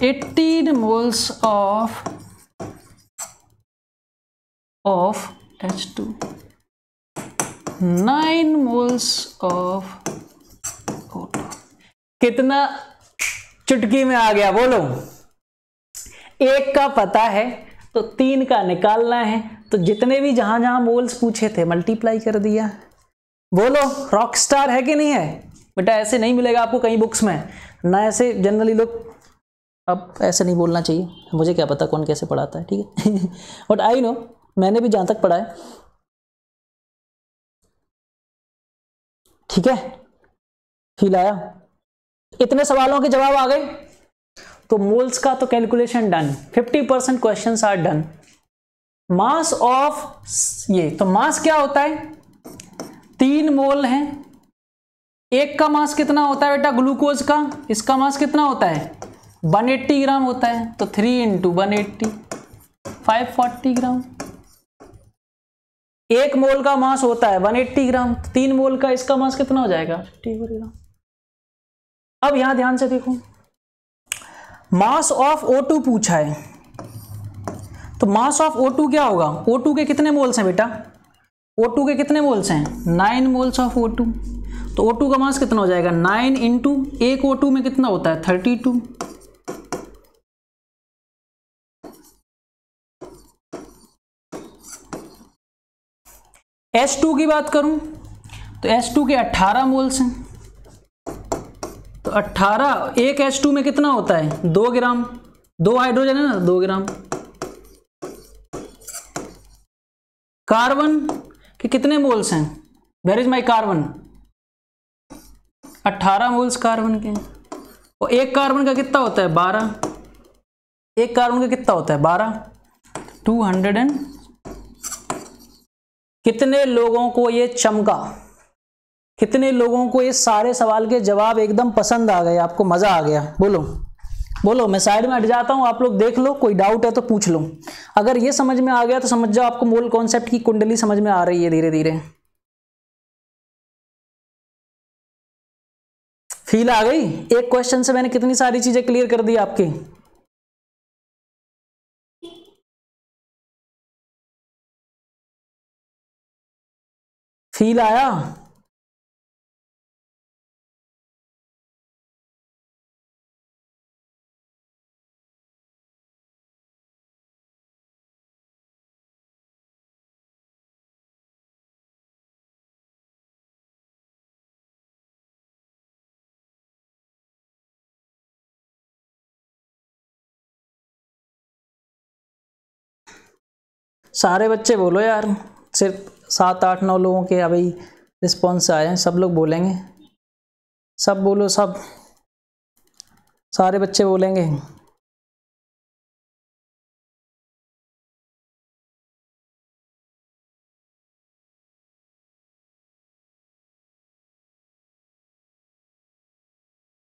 18 moles of H2, 9 moles of O2। कितना चुटकी में आ गया? बोलो। एक का पता है तो 3 का निकालना है, तो जितने भी जहां जहां मोल्स पूछे थे मल्टीप्लाई कर दिया। बोलो रॉक स्टार है कि नहीं है बेटा? ऐसे नहीं मिलेगा आपको कहीं बुक्स में ना, ऐसे जनरली लोग, अब ऐसे नहीं बोलना चाहिए, मुझे क्या पता कौन कैसे पढ़ाता है, ठीक है। बट आई नो, मैंने भी जहां तक पढ़ा है, ठीक है। फील आया? इतने सवालों के जवाब आ गए, तो मोल्स का तो calculation done, 50% questions are done. Mass of ये, तो मास क्या होता है? 3 मोल है। एक का मास कितना होता है बेटा ग्लूकोज का? इसका मास कितना होता है? 180 ग्राम होता है, तो 3 इंटू 180, 540 ग्राम। एक मोल का मास होता है 180 ग्राम, 3 मोल का इसका मास कितना हो जाएगा? 54 ग्राम। अब यहां ध्यान से देखो, मास ऑफ O2 पूछा है, तो मास ऑफ O2 क्या होगा? O2 के कितने मोल्स हैं बेटा? O2 के कितने मोल्स हैं? 9 मोल्स ऑफ O2, तो O2 का मास कितना हो जाएगा? 9 इंटू, एक O2 में कितना होता है? 32। H2 की बात करूं तो H2 के 18 मोल्स हैं, तो 18, एक H2 में कितना होता है? 2 ग्राम, 2 हाइड्रोजन है ना, 2 ग्राम। कार्बन के कितने मोल्स हैं? Where is my carbon? 18 moles carbon के, और एक कार्बन का कितना होता है? 12। एक कार्बन का कितना होता है? 12, 200 एंड। कितने लोगों को ये चमका? कितने लोगों को ये सारे सवाल के जवाब एकदम पसंद आ गए? आपको मजा आ गया? बोलो बोलो। मैं साइड में हट जाता हूं, आप लोग देख लो, कोई डाउट है तो पूछ लो। अगर ये समझ में आ गया तो समझ जाओ आपको मोल कॉन्सेप्ट की कुंडली समझ में आ रही है धीरे धीरे। फील आ गई? एक क्वेश्चन से मैंने कितनी सारी चीजें क्लियर कर दी आपकी। फील आया? सारे बच्चे बोलो यार, सिर्फ 7 8 9 लोगों के अभी रिस्पॉन्स आए हैं, सब लोग बोलेंगे। सब बोलो, सब सारे बच्चे बोलेंगे।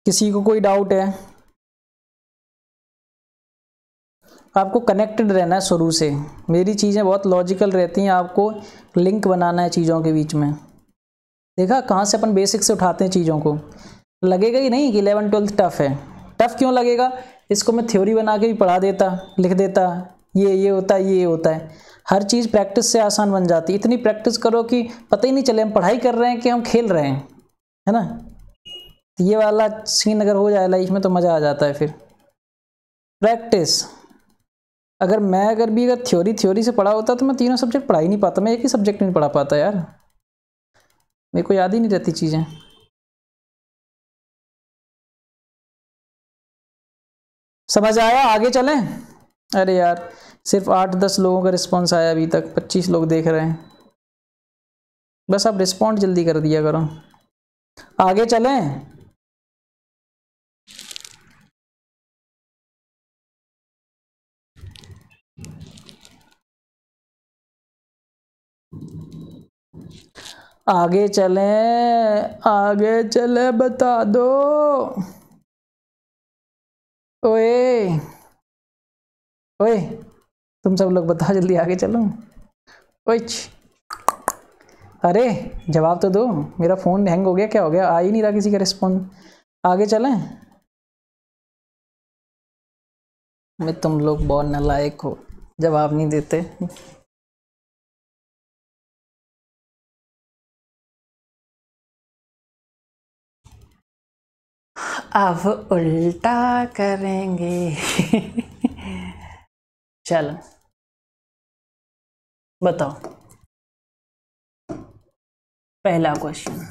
किसी को कोई डाउट है? आपको कनेक्टेड रहना है शुरू से। मेरी चीज़ें बहुत लॉजिकल रहती हैं, आपको लिंक बनाना है चीज़ों के बीच में। देखा कहाँ से अपन बेसिक से उठाते हैं चीज़ों को। लगेगा ही नहीं कि 11 12 टफ है। टफ क्यों लगेगा? इसको मैं थ्योरी बना के भी पढ़ा देता, लिख देता, ये होता है, ये होता है। हर चीज़ प्रैक्टिस से आसान बन जाती है। इतनी प्रैक्टिस करो कि पता ही नहीं चले हम पढ़ाई कर रहे हैं कि हम खेल रहे हैं, है ना। ये वाला सीन अगर हो जाए लाइफ में तो मज़ा आ जाता है। फिर प्रैक्टिस, अगर थ्योरी से पढ़ा होता तो मैं तीनों सब्जेक्ट पढ़ा ही नहीं पाता। मैं एक ही सब्जेक्ट नहीं पढ़ा पाता यार, मेरे को याद ही नहीं रहती चीज़ें। समझ आया? आगे चलें? अरे यार सिर्फ 8-10 लोगों का रिस्पॉन्स आया अभी तक, 25 लोग देख रहे हैं। बस आप रिस्पॉन्ड जल्दी कर दिया करो। आगे चलें? आगे चलें, बता दो। ओए ओए, तुम सब लोग बताओ जल्दी, आगे चलो। ओए अरे जवाब तो दो। मेरा फ़ोन हैंग हो गया, क्या हो गया? आ ही नहीं रहा किसी का रिस्पॉन्स। आगे चलें? मैं तुम लोग बहुत नालायक हो, जवाब नहीं देते। अब उल्टा करेंगे। चलो बताओ पहला क्वेश्चन।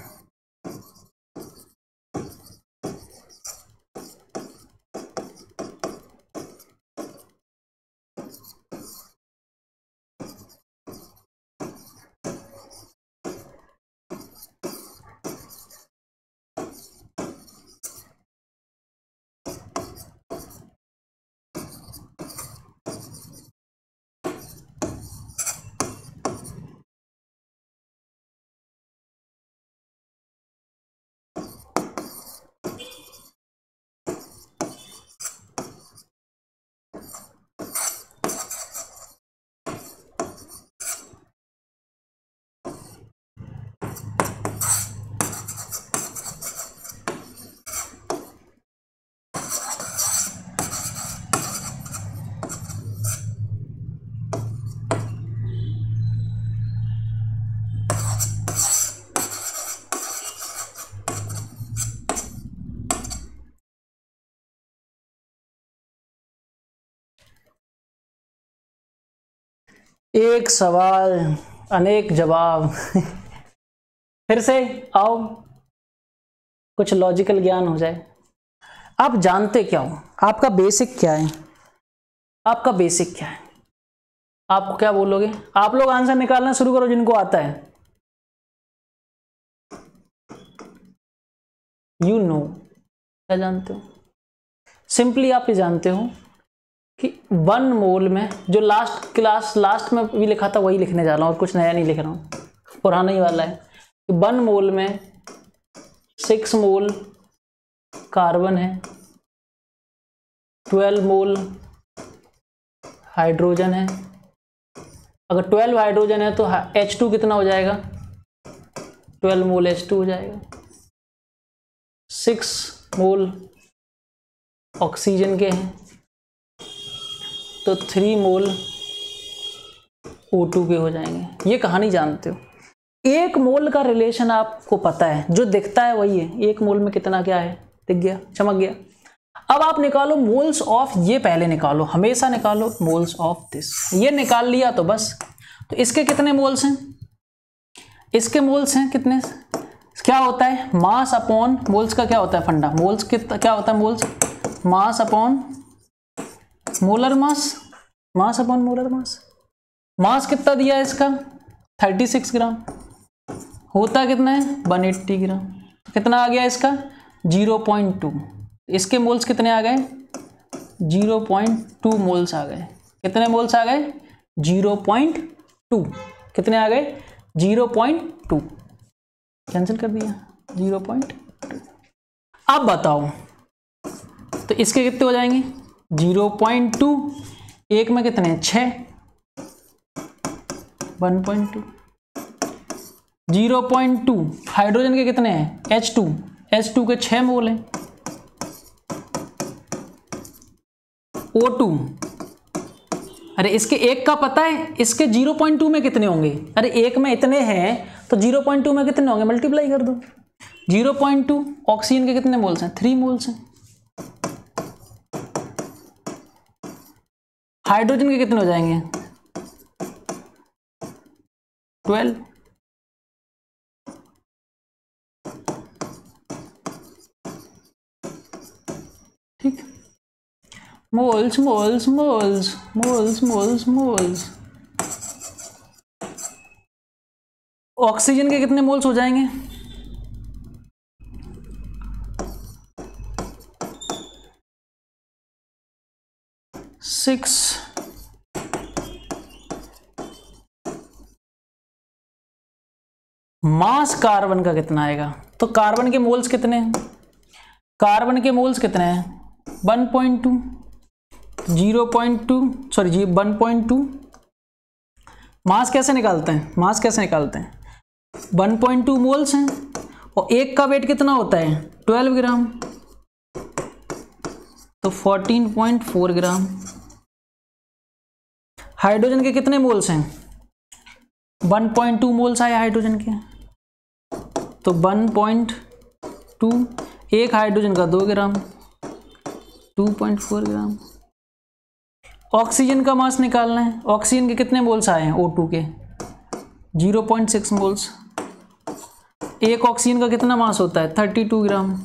एक सवाल अनेक जवाब। फिर से आओ, कुछ लॉजिकल ज्ञान हो जाए। आप जानते क्या हो? आपका बेसिक क्या है? आपका बेसिक क्या है? आप क्या बोलोगे? आप लोग आंसर निकालना शुरू करो जिनको आता है। यू नो, क्या जानते हो? सिंपली आप ये जानते हो कि 1 मोल में, जो लास्ट में भी लिखा था वही लिखने जा रहा हूं, और कुछ नया नहीं लिख रहा हूं, पुराना ही वाला है। 1 मोल में 6 मोल कार्बन है, 12 मोल हाइड्रोजन है। अगर 12 हाइड्रोजन है तो H2 कितना हो जाएगा? 12 मोल H2 हो जाएगा। 6 मोल ऑक्सीजन के हैं तो 3 मोल O2 के हो जाएंगे। ये कहानी जानते हो? 1 मोल का रिलेशन आपको पता है, जो दिखता है वही है। 1 मोल में कितना क्या है, दिख गया, चमक गया। अब आप निकालो मोल्स ऑफ, ये पहले निकालो, हमेशा निकालो मोल्स ऑफ दिस। ये निकाल लिया तो बस। तो इसके कितने मोल्स हैं? इसके मोल्स हैं कितने? क्या होता है? मास अपॉन मोल्स का क्या होता है फंडा? मोल्स क्या होता है? Moles mass upon molar mass, mass upon molar mass. Mass कितना दिया है इसका? 36 ग्राम। होता कितना है? 180 ग्राम। कितना आ गया इसका? 0.2। इसके मोल्स कितने आ गए? 0.2 मोल्स आ गए। कितने मोल्स आ गए? 0.2। कितने आ गए? 0.2। कैंसिल कर दिया, 0.2। अब बताओ तो इसके कितने हो जाएंगे? 0.2 एक में कितने हैं 6, 1.2, 0.2 हाइड्रोजन के कितने हैं H2 के 6 मोल हैं, O2 अरे इसके एक का पता है, इसके 0.2 में कितने होंगे, अरे एक में इतने हैं तो 0.2 में कितने होंगे, मल्टीप्लाई कर दो। 0.2 ऑक्सीजन के कितने मोल्स हैं 3 मोल्स हैं, हाइड्रोजन के कितने हो जाएंगे 12, ठीक, moles moles moles moles moles moles. Oxygen के कितने मोल्स हो जाएंगे 6, मास कार्बन का कितना आएगा, तो कार्बन के मोल्स कितने हैं, कार्बन के मोल्स कितने हैं 1.2, 0.2 सॉरी जी 1.2। मास कैसे निकालते हैं, मास कैसे निकालते हैं, 1.2 मोल्स हैं और एक का वेट कितना होता है 12 ग्राम, तो 14.4 ग्राम। हाइड्रोजन के कितने मोल्स हैं 1.2 मोल्स आए हाइड्रोजन के, तो 1.2, एक हाइड्रोजन का 2 ग्राम, 2.4 ग्राम। ऑक्सीजन का मास निकालना है, ऑक्सीजन के कितने मोल्स आए हैं O2 के 0.6 मोल्स, एक ऑक्सीजन का कितना मास होता है 32 ग्राम।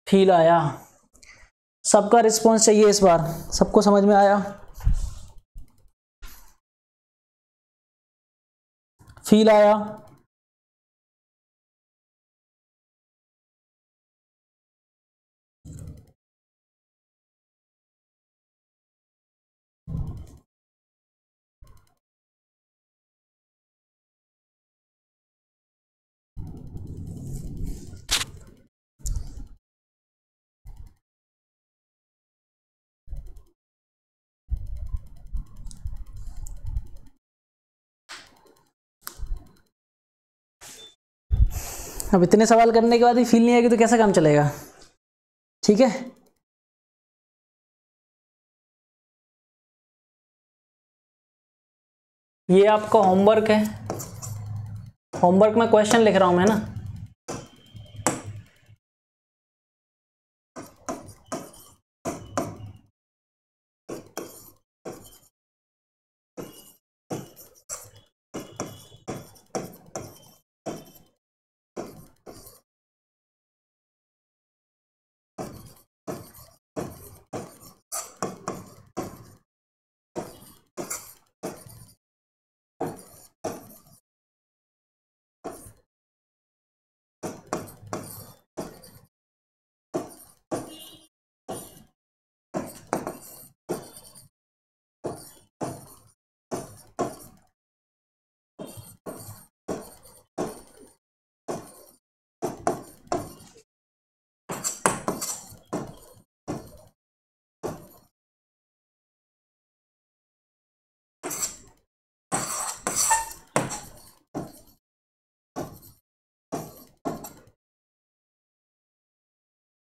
फील आया, सबका रिस्पॉन्स चाहिए इस बार, सबको समझ में आया, फील आया, अब इतने सवाल करने के बाद ही फील नहीं आएगी तो कैसा काम चलेगा, ठीक है। ये आपका होमवर्क है, होमवर्क में क्वेश्चन लिख रहा हूं मैं ना,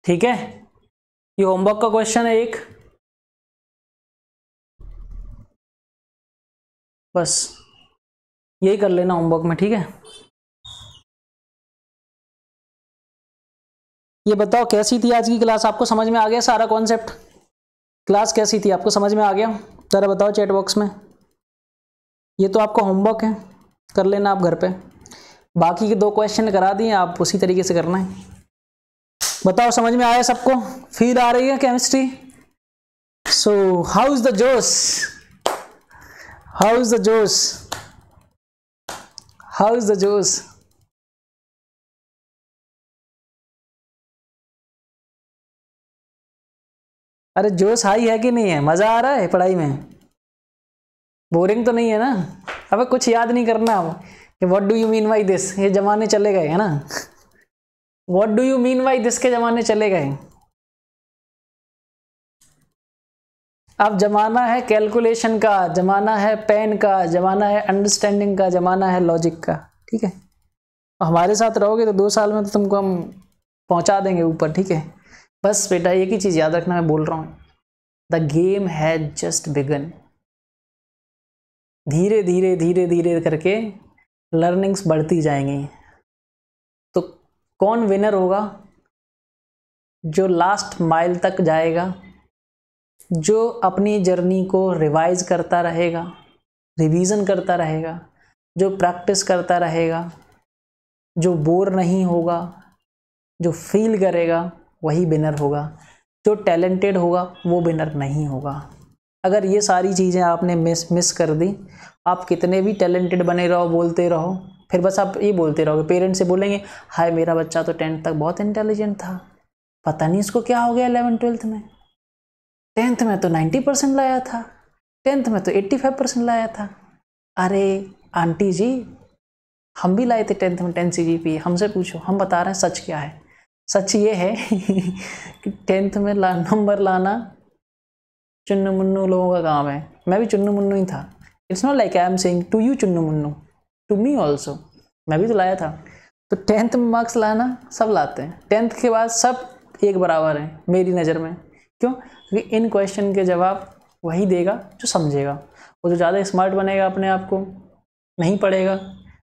ठीक है। ये होमवर्क का क्वेश्चन है एक, बस यही कर लेना होमवर्क में, ठीक है। ये बताओ कैसी थी आज की क्लास, आपको समझ में आ गया सारा कॉन्सेप्ट, क्लास कैसी थी आपको समझ में आ गया, जरा बताओ चैट बॉक्स में। ये तो आपका होमवर्क है, कर लेना आप घर पे, बाकी के 2 क्वेश्चन करा दिए, आप उसी तरीके से करना है। बताओ समझ में आया सबको, फील आ रही है chemistry. So how is the जोश, हाउ इज द जोश, हाउ इज द जोश। अरे जोश हाई है कि नहीं है, मजा आ रहा है पढ़ाई में, बोरिंग तो नहीं है ना। अबे कुछ याद नहीं करना, what do you mean by this, ये जमाने चले गए है ना। What do you mean by this के जमाने चले गए? अब जमाना है कैलकुलेशन का, जमाना है पेन का, जमाना है अंडरस्टैंडिंग का, जमाना है लॉजिक का। ठीक है, हमारे साथ रहोगे तो 2 साल में तो तुमको हम पहुंचा देंगे ऊपर। ठीक है, बस बेटा एक ही चीज याद रखना, मैं बोल रहा हूं, the game has just begun. धीरे धीरे धीरे धीरे करके लर्निंग्स बढ़ती जाएंगी। तो कौन विनर होगा? जो लास्ट माइल तक जाएगा, जो अपनी जर्नी को रिवाइज करता रहेगा, रिवीजन करता रहेगा, जो प्रैक्टिस करता रहेगा, जो बोर नहीं होगा, जो फील करेगा, वही विनर होगा। जो टैलेंटेड होगा वो विनर नहीं होगा। अगर ये सारी चीज़ें आपने मिस कर दी, आप कितने भी टैलेंटेड बने रहो, बोलते रहो, फिर बस आप ये बोलते रहोगे, पेरेंट्स से बोलेंगे हाय मेरा बच्चा तो 10th तक बहुत इंटेलिजेंट था, पता नहीं इसको क्या हो गया 11th 12th में, 10th में तो 90% लाया था, 10th में तो 85% लाया था। अरे आंटी जी, हम भी लाए थे 10th में 10 CGPA, हमसे पूछो, हम बता रहे हैं सच क्या है। सच ये है कि 10th में नंबर लाना चुन्नू मुन्नू लोगों का काम है। मैं भी चुन्नू मुन्नू ही था। It's not like I am saying to you चुन्नू मुन्नू, टू मी ऑल्सो, मैं भी तो लाया था। तो 10th में मार्क्स लाना सब लाते हैं, 10th के बाद सब एक बराबर हैं मेरी नज़र में। क्यों? क्योंकि इन क्वेश्चन के जवाब वही देगा जो समझेगा, वो जो ज़्यादा स्मार्ट बनेगा अपने आप को, नहीं पढ़ेगा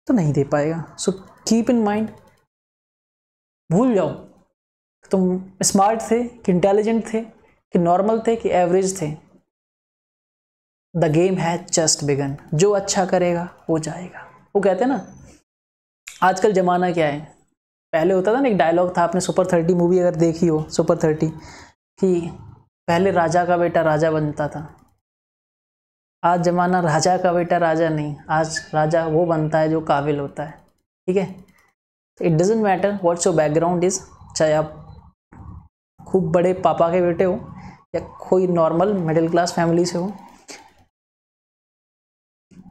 तो नहीं दे पाएगा। सो कीप इन माइंड, भूल जाओ तुम स्मार्ट थे कि इंटेलिजेंट थे कि नॉर्मल थे कि एवरेज थे। The game has just begun. जो अच्छा करेगा वो जाएगा। वो कहते हैं ना, आजकल ज़माना क्या है, पहले होता था ना, एक डायलॉग था, आपने सुपर 30 मूवी अगर देखी हो, सुपर 30, कि पहले राजा का बेटा राजा बनता था। आज ज़माना राजा का बेटा राजा नहीं, आज राजा वो बनता है जो काबिल होता है। ठीक है, तो it doesn't matter what's your background is, चाहे आप खूब बड़े पापा के बेटे हो या कोई नॉर्मल मिडिल क्लास फैमिली से हो,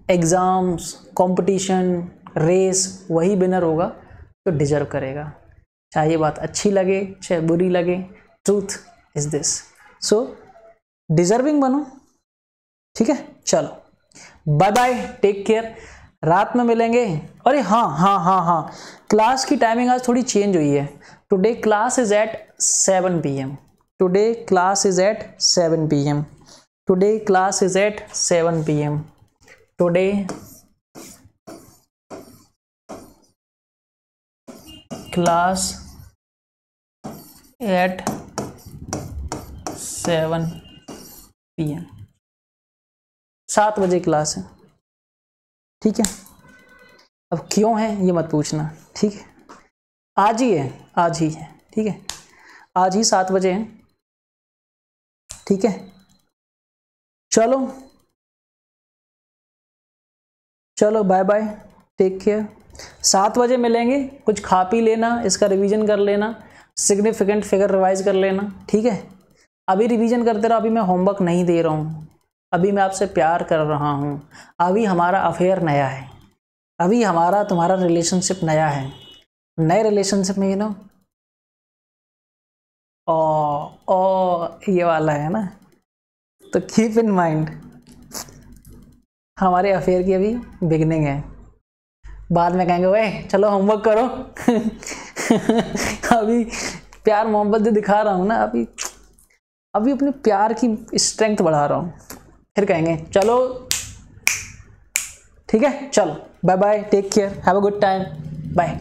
एग्ज़ाम्स, कंपटीशन, रेस, वही विनर होगा तो डिजर्व करेगा। चाहे ये बात अच्छी लगे चाहे बुरी लगे, truth is this. So deserving बनो। ठीक है, चलो बाय बाय, टेक केयर, रात में मिलेंगे। अरे हाँ, क्लास की टाइमिंग आज थोड़ी चेंज हुई है। Today class is at 7 PM। Today class is at 7 PM। Today class is at 7 PM। Today class at 7 PM। 7 बजे क्लास है। ठीक है, अब क्यों है ये मत पूछना। ठीक है, आज ही है, आज ही है। ठीक है, आज ही 7 बजे है। ठीक है, चलो चलो बाय बाय, टेक केयर। 7 बजे मिलेंगे। कुछ खा पी लेना, इसका रिवीजन कर लेना, सिग्निफिकेंट फिगर रिवाइज कर लेना। ठीक है, अभी रिवीजन करते रहो, अभी मैं होमवर्क नहीं दे रहा हूँ, अभी मैं आपसे प्यार कर रहा हूँ, अभी हमारा अफेयर नया है, अभी हमारा तुम्हारा रिलेशनशिप नया है। नए रिलेशनशिप में ये वाला है ना, तो कीप इन माइंड हमारे अफेयर की अभी बिगनिंग है। बाद में कहेंगे वे चलो होमवर्क करो अभी प्यार मोहब्बत जो दिखा रहा हूँ ना, अभी अपने प्यार की स्ट्रेंथ बढ़ा रहा हूँ, फिर कहेंगे चलो ठीक है, चलो bye bye, take care, have a good time, bye.